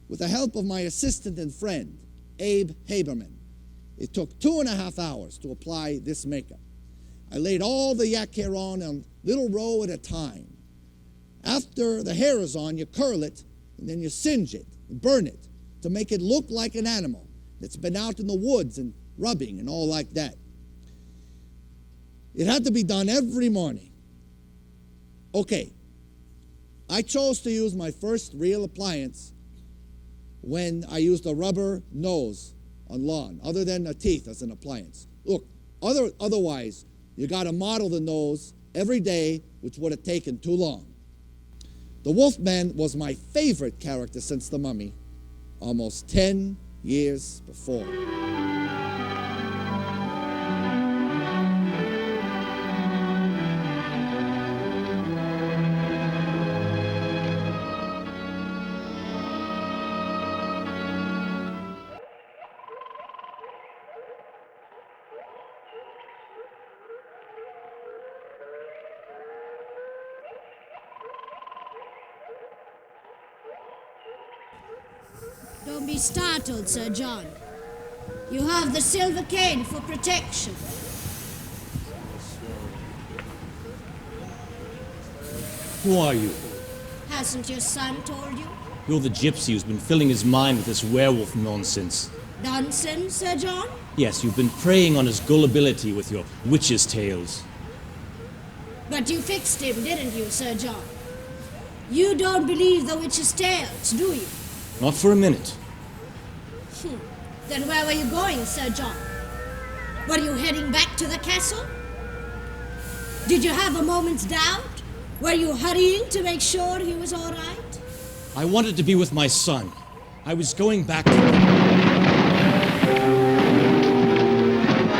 With the help of my assistant and friend, Abe Haberman, it took 2.5 hours to apply this makeup. I laid all the yak hair on a little row at a time. After the hair is on, you curl it, and then you singe it and burn it to make it look like an animal that's been out in the woods and rubbing and all like that. It had to be done every morning. Okay, I chose to use my first real appliance when I used a rubber nose on Lon, other than a teeth as an appliance. Look, otherwise, you got to model the nose every day, which would have taken too long. The Wolfman was my favorite character since The Mummy, almost 10 years before. Don't be startled, Sir John. You have the silver cane for protection. Who are you? Hasn't your son told you? You're the gypsy who's been filling his mind with this werewolf nonsense. Nonsense, Sir John? Yes, you've been preying on his gullibility with your witches' tales. But you fixed him, didn't you, Sir John? You don't believe the witches' tales, do you? Not for a minute. Then where were you going, Sir John? Were you heading back to the castle? Did you have a moment's doubt? Were you hurrying to make sure he was all right? I wanted to be with my son. I was going back to... Come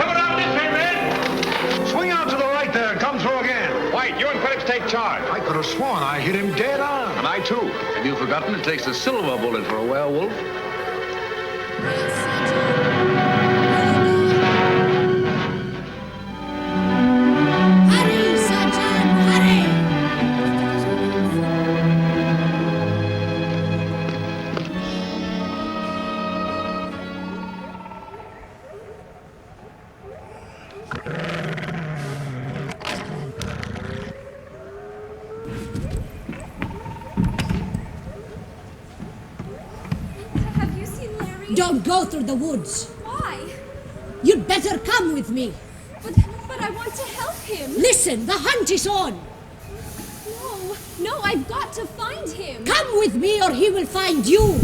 around this way, men! Swing out to the right there and come through again. White, you and Phillips take charge. I could have sworn I hit him dead on. And I too. Have you forgotten it takes a silver bullet for a werewolf? Hurry, Sir John, hurry! don't go through the woods. Why? You'd better come with me. But I want to help him. Listen, the hunt is on. No, I've got to find him. Come with me or he will find you.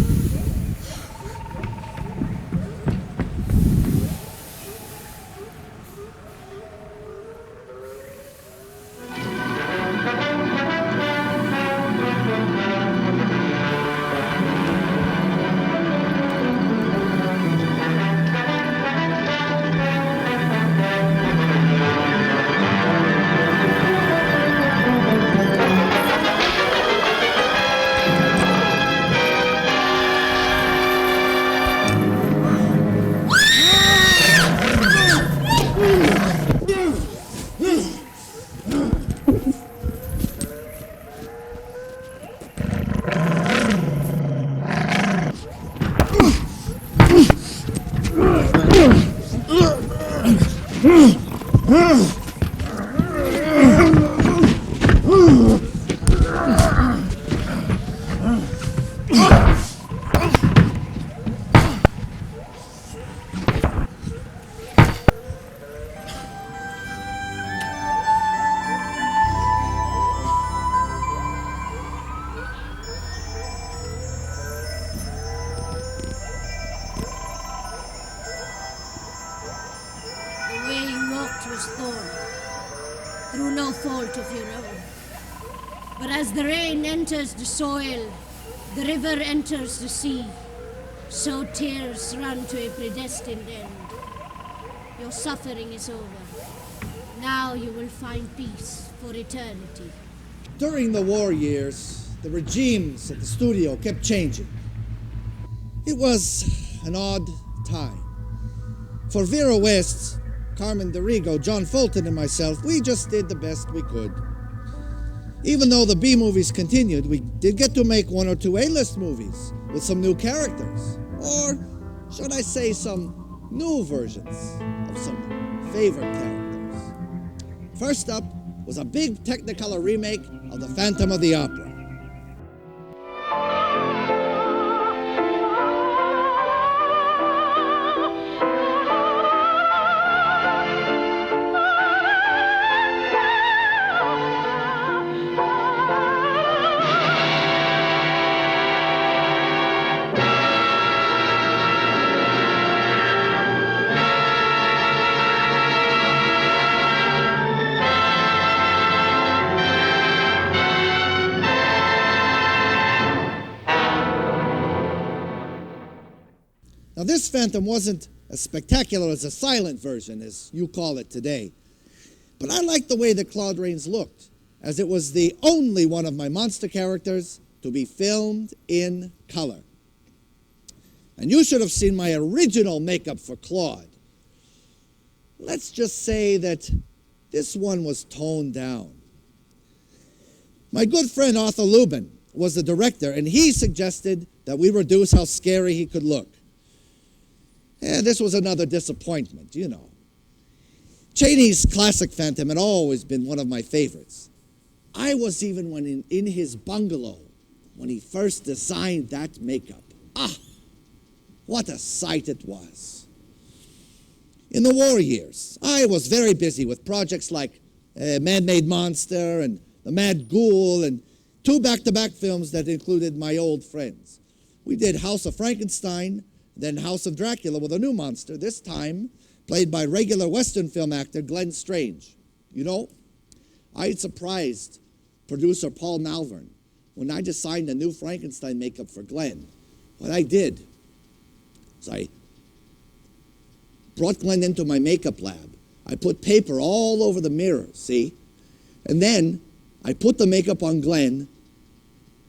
Was thorny, through no fault of your own. But as the rain enters the soil, the river enters the sea, so tears run to a predestined end. Your suffering is over. Now you will find peace for eternity. During the war years, the regimes at the studio kept changing. It was an odd time. For Vera West, Carmen DeRigo, John Fulton, and myself, we just did the best we could. Even though the B movies continued, we did get to make one or two A-list movies with some new characters. Or, should I say, some new versions of some favorite characters. First up was a big Technicolor remake of The Phantom of the Opera. Now, this Phantom wasn't as spectacular as a silent version, as you call it today. But I liked the way that Claude Rains looked, as it was the only one of my monster characters to be filmed in color. And you should have seen my original makeup for Claude. Let's just say that this one was toned down. My good friend Arthur Lubin was the director, and he suggested that we reduce how scary he could look. This was another disappointment, you know. Chaney's classic Phantom had always been one of my favorites. I was even in his bungalow when he first designed that makeup. Ah, what a sight it was. In the war years, I was very busy with projects like Man-Made Monster and The Mad Ghoul and two back-to-back films that included my old friends. We did House of Frankenstein, then House of Dracula with a new monster, this time played by regular Western film actor Glenn Strange. You know, I had surprised producer Paul Malvern when I designed a new Frankenstein makeup for Glenn. What I did is I brought Glenn into my makeup lab. I put paper all over the mirror, see? And then I put the makeup on Glenn,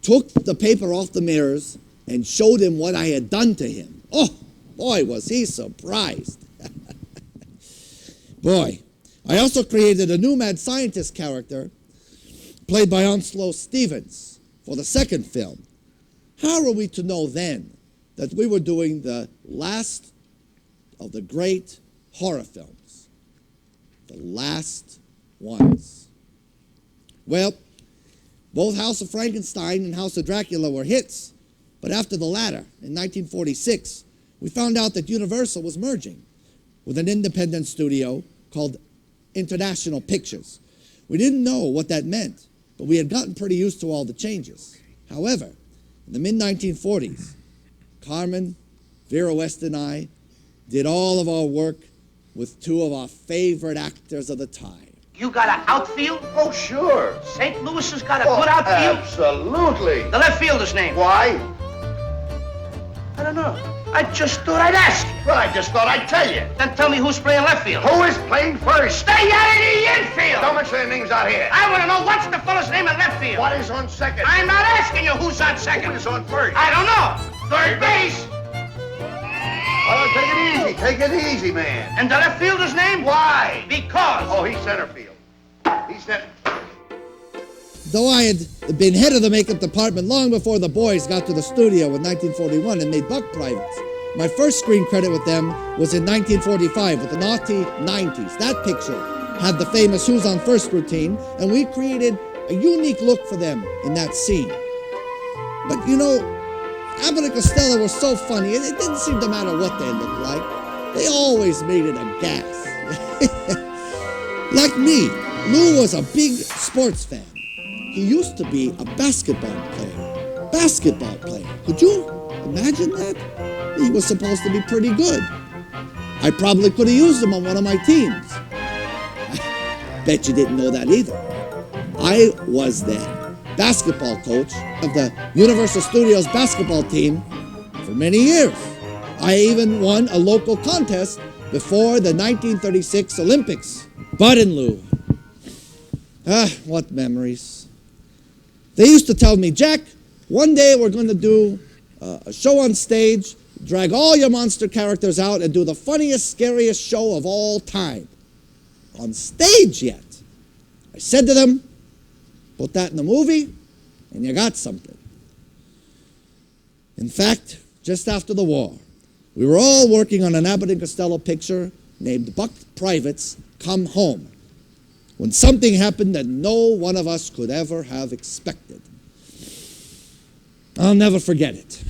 took the paper off the mirrors, and showed him what I had done to him. Oh, boy, was he surprised. Boy, I also created a new mad scientist character played by Onslow Stevens for the second film. How were we to know then that we were doing the last of the great horror films? The last ones. Well, both House of Frankenstein and House of Dracula were hits, but after the latter, in 1946, we found out that Universal was merging with an independent studio called International Pictures. We didn't know what that meant, but we had gotten pretty used to all the changes. However, in the mid-1940s, Carmen, Vera West, and I did all of our work with two of our favorite actors of the time. You got an outfield? Oh, sure. St. Louis has got a good outfield? Absolutely. The left fielder's name? Why? I don't know. I just thought I'd ask you. Well, I just thought I'd tell you. Then tell me who's playing left field. Who is playing first? Stay out of the infield! Don't mention their names out here. I want to know what's the fellow's name in left field. What is on second? I'm not asking you who's on second. Who is on first? I don't know. Third base. Oh, take it easy. Take it easy, man. And the left fielder's name? Why? Because. Oh, he's center field. He's center. Though I had been head of the makeup department long before the boys got to the studio in 1941 and made buck privates, my first screen credit with them was in 1945 with the Naughty 90s. That picture had the famous Who's on First routine, and we created a unique look for them in that scene. But you know, Abbott and Costello were so funny, it didn't seem to matter what they looked like. They always made it a gas. Like me, Lou was a big sports fan. He used to be a basketball player. Could you imagine that? He was supposed to be pretty good. I probably could have used him on one of my teams. Bet you didn't know that either. I was the basketball coach of the Universal Studios basketball team for many years. I even won a local contest before the 1936 Olympics. Bud and Lou. What memories. They used to tell me, Jack, one day we're going to do a show on stage, drag all your monster characters out and do the funniest, scariest show of all time. On stage yet. I said to them, put that in the movie and you got something. In fact, just after the war, we were all working on an Abbott and Costello picture named Buck Privates Come Home, when something happened that no one of us could ever have expected. I'll never forget it.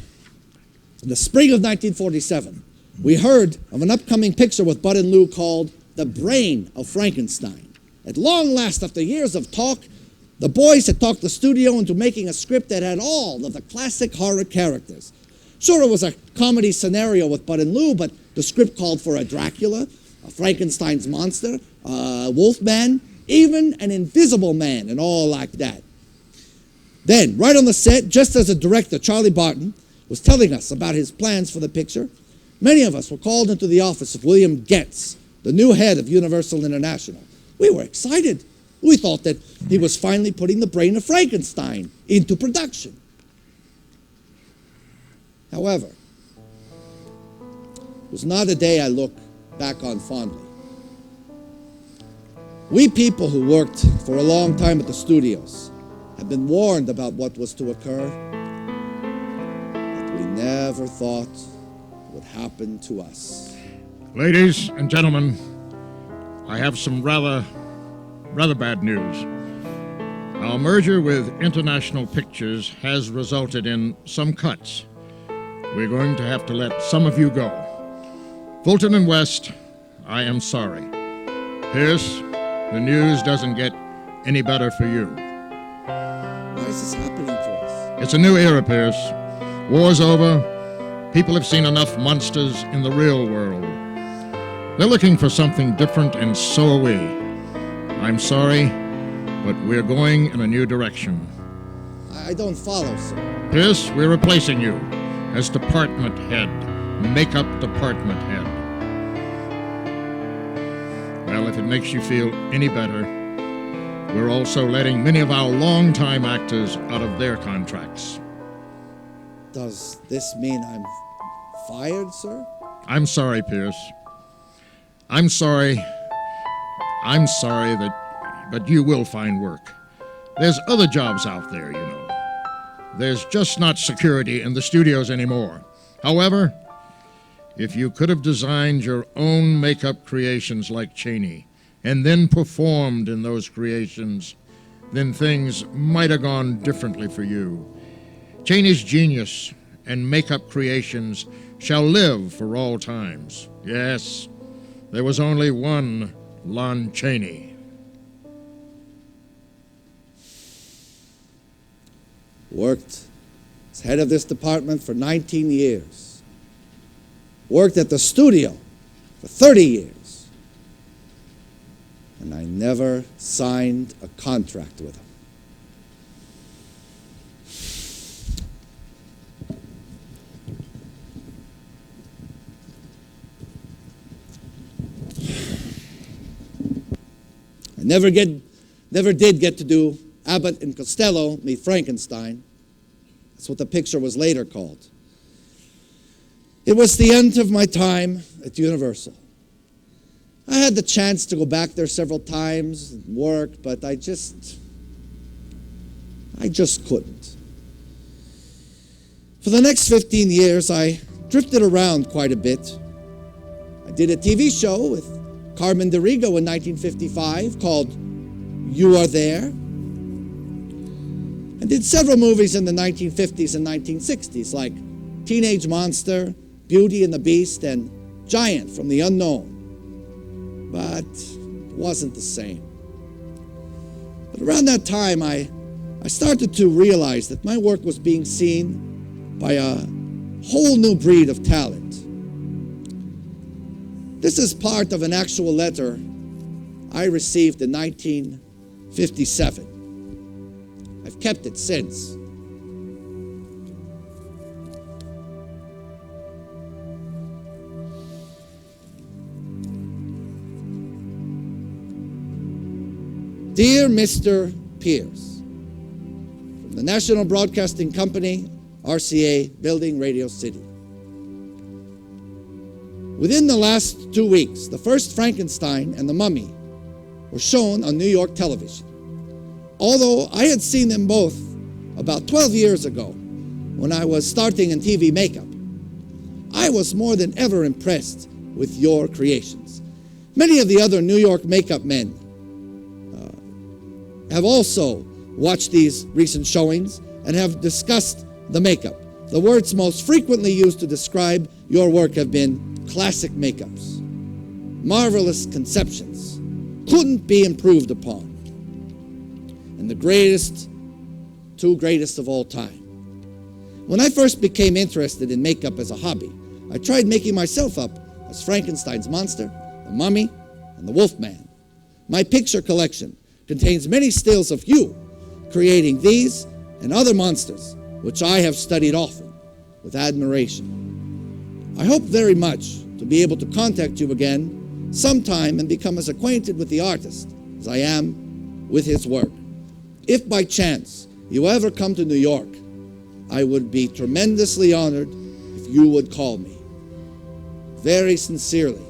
In the spring of 1947, we heard of an upcoming picture with Bud and Lou called The Brain of Frankenstein. At long last, after years of talk, the boys had talked the studio into making a script that had all of the classic horror characters. Sure, it was a comedy scenario with Bud and Lou, but the script called for a Dracula, a Frankenstein's monster, a Wolfman, even an Invisible Man, and all like that. Then, right on the set, just as the director, Charlie Barton, was telling us about his plans for the picture, many of us were called into the office of William Getz, the new head of Universal International. We were excited. We thought that he was finally putting The Brain of Frankenstein into production. However, it was not a day I look back on fondly. We people who worked for a long time at the studios had been warned about what was to occur, but we never thought would happen to us. Ladies and gentlemen, I have some rather bad news. Our merger with International Pictures has resulted in some cuts. We're going to have to let some of you go. Fulton and West, I am sorry. Pierce, the news doesn't get any better for you. Why is this happening to us? It's a new era, Pierce. War's over. People have seen enough monsters in the real world. They're looking for something different, and so are we. I'm sorry, but we're going in a new direction. I don't follow, sir. Pierce, we're replacing you as department head, makeup department head. Well, if it makes you feel any better, we're also letting many of our longtime actors out of their contracts. Does this mean I'm fired, sir? I'm sorry, Pierce. I'm sorry that you will find work. There's other jobs out there, you know. There's just not security in the studios anymore. However, if you could have designed your own makeup creations like Cheney and then performed in those creations, then things might have gone differently for you. Cheney's genius and makeup creations shall live for all times. Yes, there was only one Lon Chaney. Worked as head of this department for 19 years. Worked at the studio for 30 years. And I never signed a contract with him. I never did get to do Abbott and Costello meet Frankenstein. That's what the picture was later called. It was the end of my time at Universal. I had the chance to go back there several times and work, but I just couldn't. For the next 15 years, I drifted around quite a bit. I did a TV show with Carmen DeRigo in 1955 called You Are There. I did several movies in the 1950s and 1960s like Teenage Monster, Beauty and the Beast, and Giant from the Unknown. But it wasn't the same. But around that time, I started to realize that my work was being seen by a whole new breed of talent. This is part of an actual letter I received in 1957. I've kept it since. Dear Mr. Pierce, from the National Broadcasting Company, RCA, Building, Radio City. Within the last 2 weeks, the first Frankenstein and the Mummy were shown on New York television. Although I had seen them both about 12 years ago when I was starting in TV makeup, I was more than ever impressed with your creations. Many of the other New York makeup men have also watched these recent showings and have discussed the makeup. The words most frequently used to describe your work have been classic makeups, marvelous conceptions, couldn't be improved upon, and the two greatest of all time. When I first became interested in makeup as a hobby, I tried making myself up as Frankenstein's monster, the Mummy, and the Wolfman. My picture collection contains many stills of you creating these and other monsters, which I have studied often with admiration. I hope very much to be able to contact you again sometime and become as acquainted with the artist as I am with his work. If by chance you ever come to New York, I would be tremendously honored if you would call me. Very sincerely,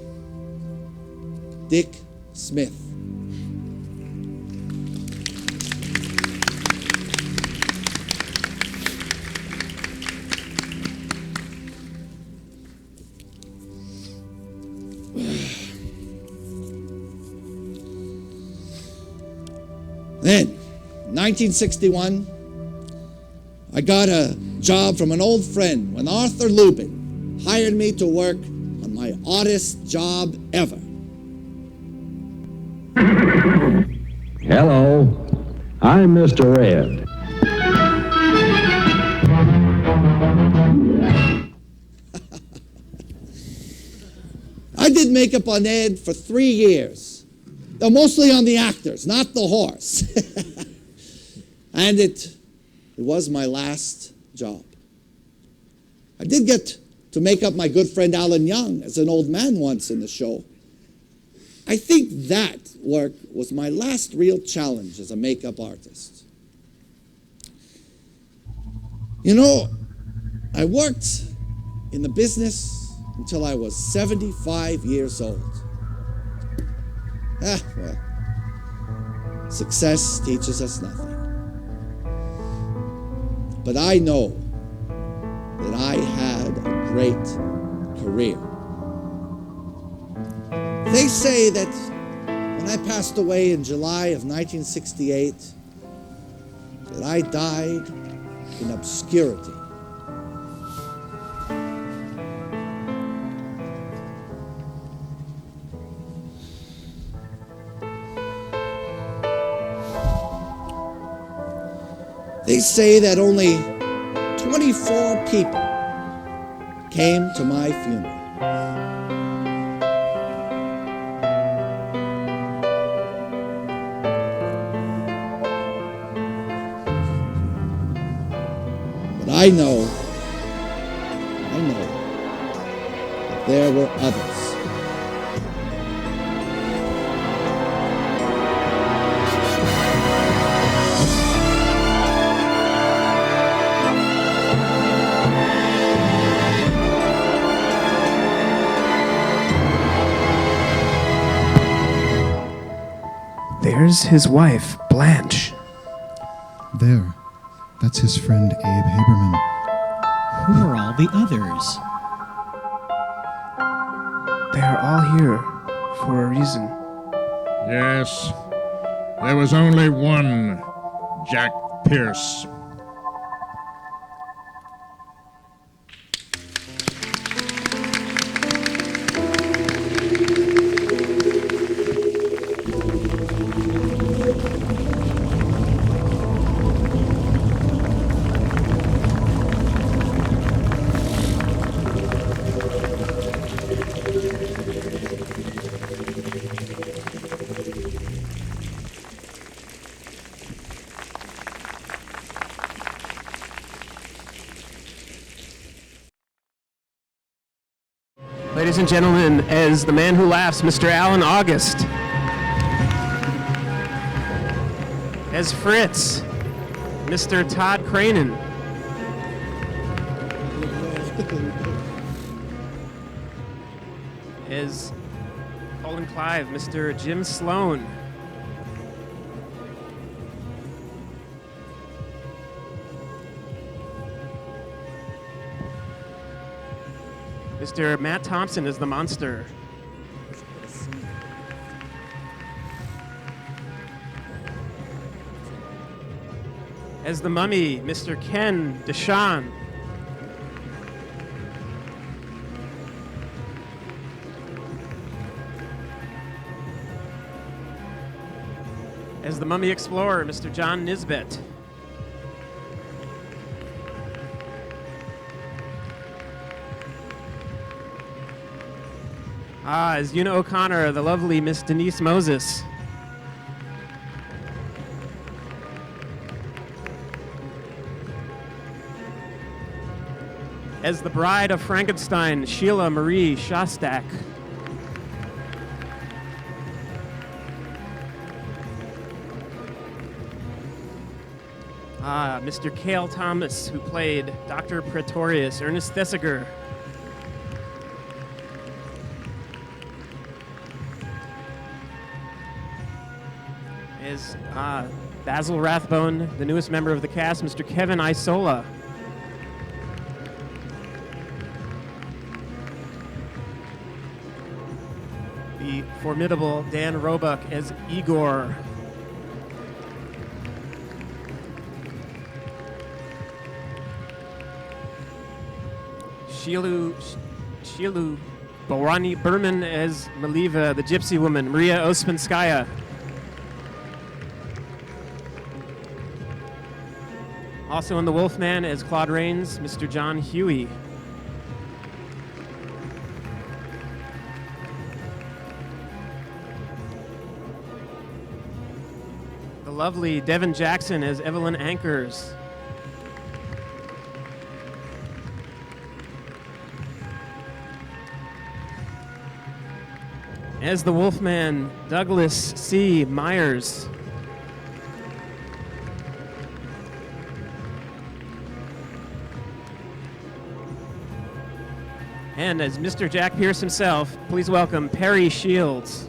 Dick Smith. Then, 1961, I got a job from an old friend when Arthur Lubin hired me to work on my oddest job ever. Hello, I'm Mr. Ed. I did makeup on Ed for 3 years. Though mostly on the actors, not the horse. And it was my last job. I did get to make up my good friend Alan Young as an old man once in the show. I think that work was my last real challenge as a makeup artist. You know, I worked in the business until I was 75 years old. Well, success teaches us nothing. But I know that I had a great career. They say that when I passed away in July of 1968, that I died in obscurity. They say that only 24 people came to my funeral. But I know that there were others. There's his wife, Blanche. There. That's his friend Abe Haberman. Who are all the others? They are all here for a reason. Yes. There was only one Jack Pierce. Ladies and gentlemen, as the man who laughs, Mr. Alan August. As Fritz, Mr. Todd Cranen. As Colin Clive, Mr. Jim Sloan. Mr. Matt Thompson is the monster. As the mummy, Mr. Ken Deshawn. As the mummy explorer, Mr. John Nisbet. As Una O'Connor, the lovely Miss Denise Moses. As the bride of Frankenstein, Sheila Marie Shostak. Mr. Cale Thomas, who played Dr. Pretorius, Ernest Thesiger. As Basil Rathbone, the newest member of the cast, Mr. Kevin Isola. The formidable Dan Roebuck as Igor. Shilu Borani Burman as Maliva, the gypsy woman, Maria Ospenskaya. Also in The Wolfman as Claude Rains, Mr. John Huey. The lovely Devin Jackson as Evelyn Ankers. As the Wolfman, Douglas C. Myers. And as Mr. Jack Pierce himself, please welcome Perry Shields.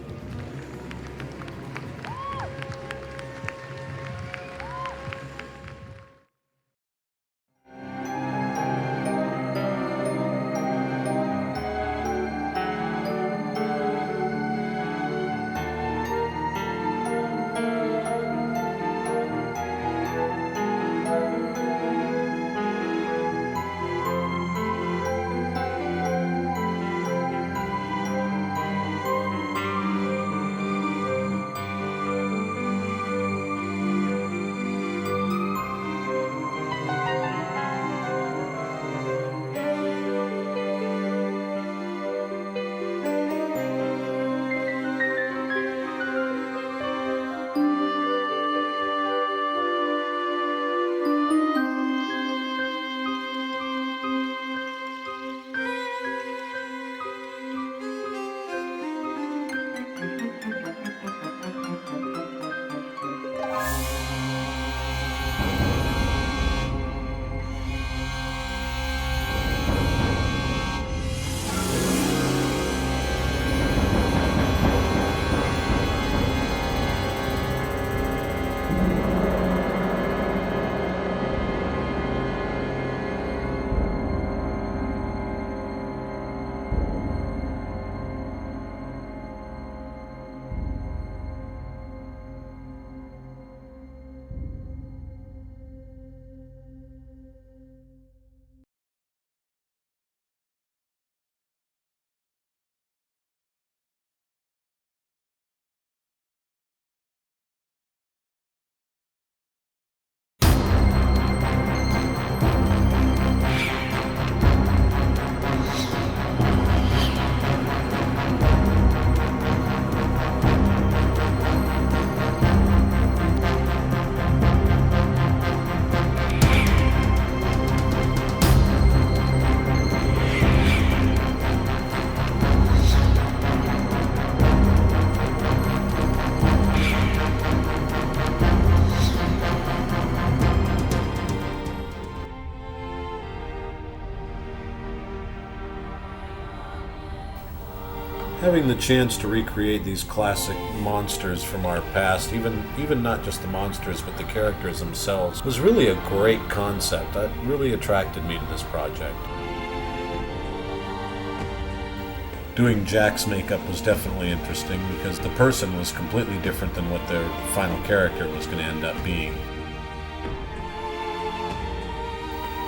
Getting the chance to recreate these classic monsters from our past, even not just the monsters, but the characters themselves, was really a great concept. That really attracted me to this project. Doing Jack's makeup was definitely interesting because the person was completely different than what their final character was going to end up being.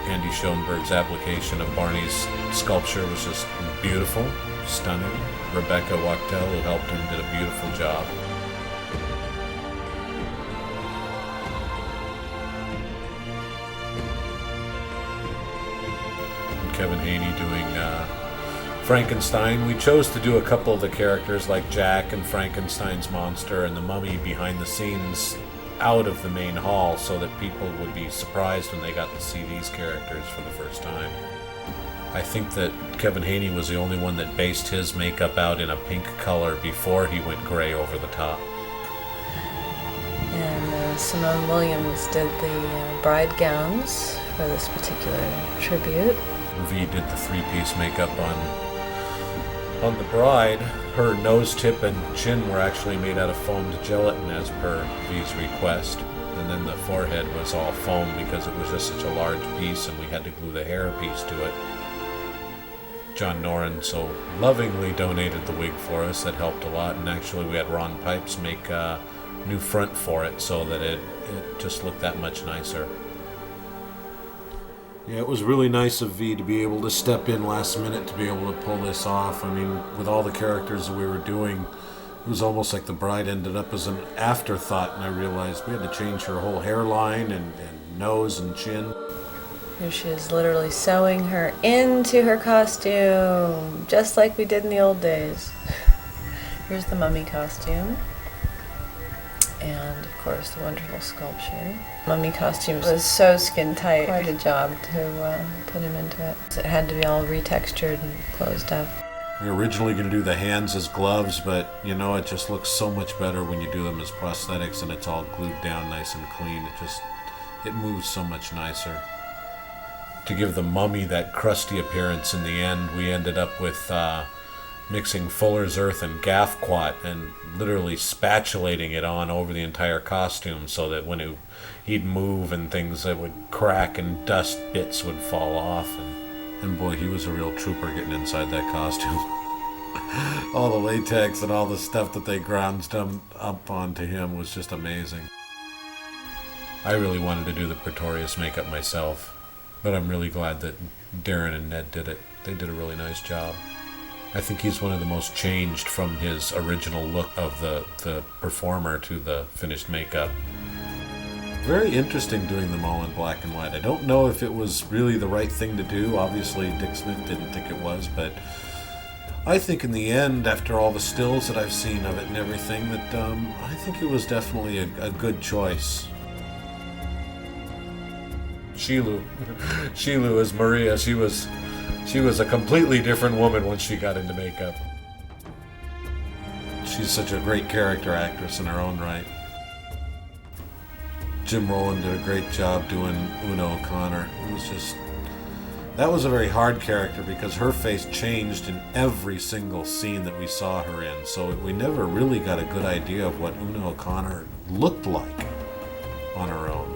Andy Schoenberg's application of Barney's sculpture was just beautiful, stunning. Rebecca Wachtel, who helped him, did a beautiful job. And Kevin Haney doing Frankenstein. We chose to do a couple of the characters like Jack and Frankenstein's monster and the mummy behind the scenes out of the main hall so that people would be surprised when they got to see these characters for the first time. I think that Kevin Haney was the only one that based his makeup out in a pink color before he went gray over the top. And Simone Williams did the bride gowns for this particular tribute. V did the three-piece makeup on the bride. Her nose tip and chin were actually made out of foamed gelatin as per V's request. And then the forehead was all foam because it was just such a large piece and we had to glue the hair piece to it. John Noren so lovingly donated the wig for us. That helped a lot. And actually we had Ron Pipes make a new front for it so that it just looked that much nicer. Yeah, it was really nice of V to be able to step in last minute to be able to pull this off. I mean, with all the characters that we were doing, it was almost like the bride ended up as an afterthought, and I realized we had to change her whole hairline and nose and chin. Here she is literally sewing her into her costume, just like we did in the old days. Here's the mummy costume. And, of course, the wonderful sculpture. Mummy costume was so skin tight. Quite a job to put him into it. So it had to be all retextured and closed up. We were originally going to do the hands as gloves, but, you know, it just looks so much better when you do them as prosthetics and it's all glued down nice and clean. It moves so much nicer. To give the mummy that crusty appearance in the end, we ended up with mixing Fuller's Earth and Gaffquat and literally spatulating it on over the entire costume so that when he'd move and things that would crack and dust bits would fall off. And boy, he was a real trooper getting inside that costume. All the latex and all the stuff that they ground up onto him was just amazing. I really wanted to do the Pretorius makeup myself, but I'm really glad that Darren and Ned did it. They did a really nice job. I think he's one of the most changed from his original look of the performer to the finished makeup. Very interesting doing them all in black and white. I don't know if it was really the right thing to do. Obviously, Dick Smith didn't think it was, but I think in the end, after all the stills that I've seen of it and everything, that I think it was definitely a good choice. Shilu as Maria, she was a completely different woman once she got into makeup. She's such a great character actress in her own right. Jim Rowland did a great job doing Una O'Connor. That was a very hard character because her face changed in every single scene that we saw her in, so we never really got a good idea of what Una O'Connor looked like on her own.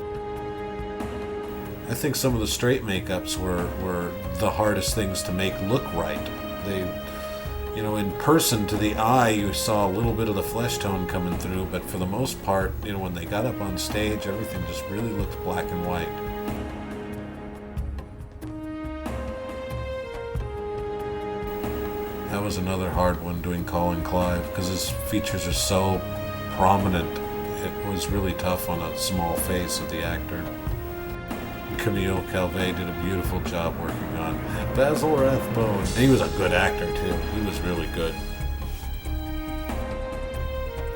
I think some of the straight makeups were the hardest things to make look right. They, you know, in person to the eye, you saw a little bit of the flesh tone coming through, but for the most part, you know, when they got up on stage, everything just really looked black and white. That was another hard one, doing Colin Clive, because his features are so prominent. It was really tough on a small face of the actor. Camille Calvé did a beautiful job working on Basil Rathbone. And he was a good actor too. He was really good.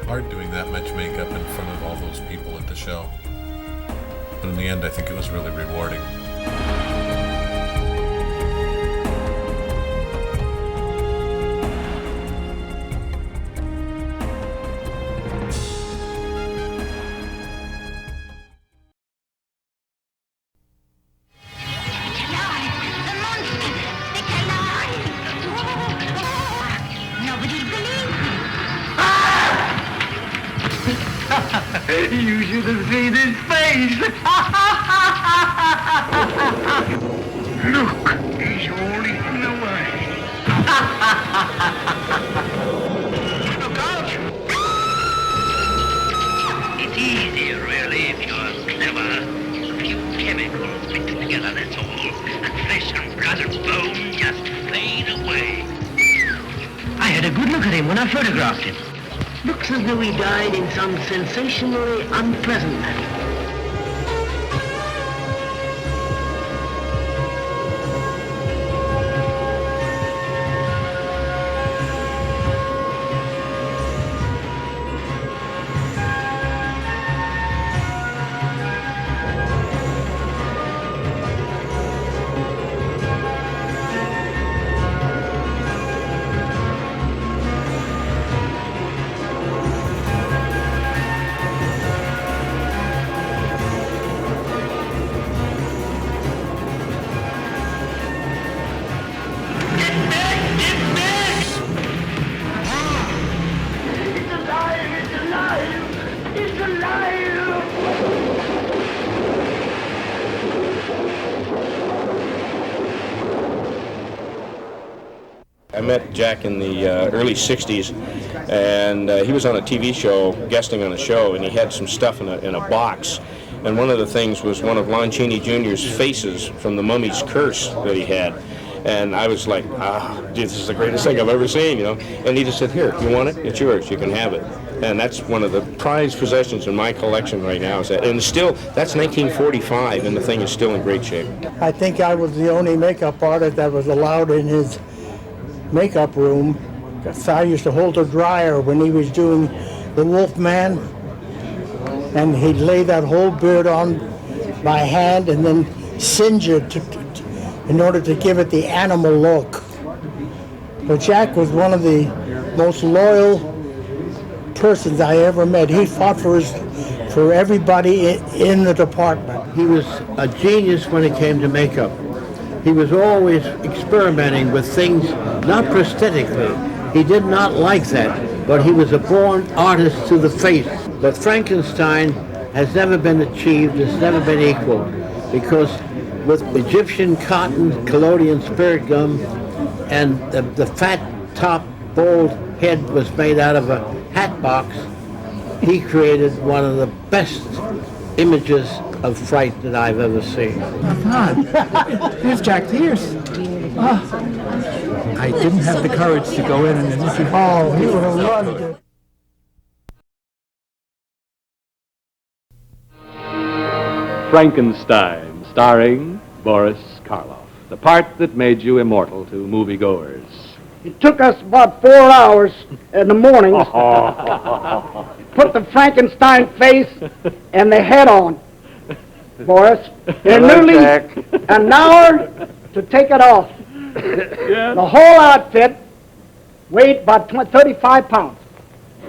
Hard doing that much makeup in front of all those people at the show. But in the end, I think it was really rewarding. Nobody believes You should have seen his face. Look, he's all eaten away. Look out! It's easy, really, if you're clever. A few chemicals mixed together, that's all. And flesh and blood and bone just fade away. I had a good look at him when I photographed him. Looks as though he died in some sensationally unpleasant manner. I met Jack in the early 60s, and he was on a TV show, guesting on a show, and he had some stuff in a box. And one of the things was one of Lon Chaney Jr.'s faces from The Mummy's Curse that he had. And I was like, this is the greatest thing I've ever seen, you know. And he just said, here, you want it? It's yours. You can have it. And that's one of the prized possessions in my collection right now. And still, that's 1945, and the thing is still in great shape. I think I was the only makeup artist that was allowed in his makeup room. So I used to hold a dryer when he was doing the Wolfman, and he'd lay that whole beard on by hand and then singe it in order to give it the animal look. But Jack was one of the most loyal persons I ever met. He fought for everybody in the department. He was a genius when it came to makeup. He was always experimenting with things, not prosthetically. He did not like that, but he was a born artist to the face. But Frankenstein has never been achieved, has never been equal, because with Egyptian cotton, collodion spirit gum, and the fat top, bald head was made out of a hat box, he created one of the best images of fright that I've ever seen. Here's Jack Pierce. I didn't have the courage to go in and interview. Oh, he would have loved it. Frankenstein, starring Boris Karloff, the part that made you immortal to moviegoers. It took us about 4 hours in the morning. Put the Frankenstein face and the head on, Boris. And nearly an hour to take it off. Yes. The whole outfit weighed about 35 pounds.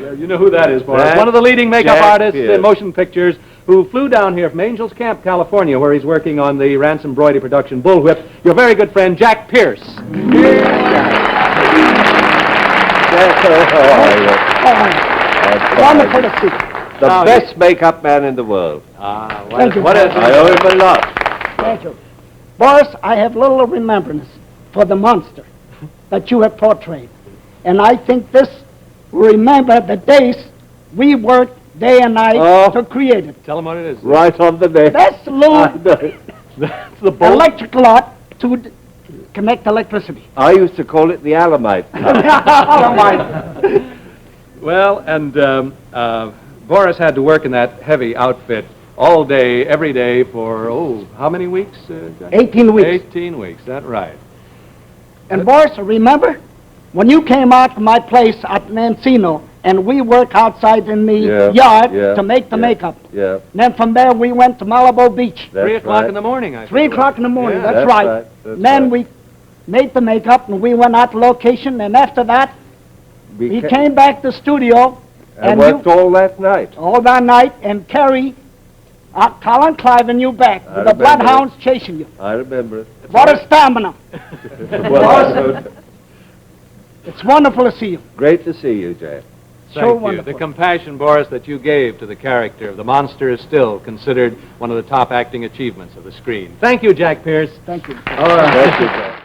Yeah, you know who that is, Boris. Jack- One of the leading makeup Jack artists Pierce. in motion pictures who flew down here from Angels Camp, California, where he's working on the Ransom Broidy production Bullwhip. Your very good friend, Jack Pierce. Wonderful to see. The best makeup man in the world. Thank you, What Boris. I owe him a lot. Thank you. Boris, I have little remembrance for the monster that you have portrayed. And I think this will remember the days we worked day and night to create it. Tell him what it is. Right on the neck. That's the little That's the bolt. electric lot to connect electricity. I used to call it the Alamite. Well, and Boris had to work in that heavy outfit all day, every day for, how many weeks? Jack? 18 weeks. 18 weeks, that's right. And Boris, remember when you came out to my place at Mancino and we worked outside in the yard to make the makeup. Yeah. And then from there we went to Malibu Beach. 3 o'clock in the morning, I 3 o'clock in the morning, Yeah, that's that's right. right, that's Then right. we made the makeup and we went out to location, and after that he ca- came back to the studio And worked all that night. all that night and carry Colin Clive and you back I with the remember bloodhounds chasing you. I remember it. What a stamina. Well, It's wonderful to see you. great to see you, Jack. So Thank you. wonderful. The compassion, Boris, that you gave to the character of the monster is still considered one of the top acting achievements of the screen. Thank you, Jack Pierce. Thank you. All right. Thank you, Jack.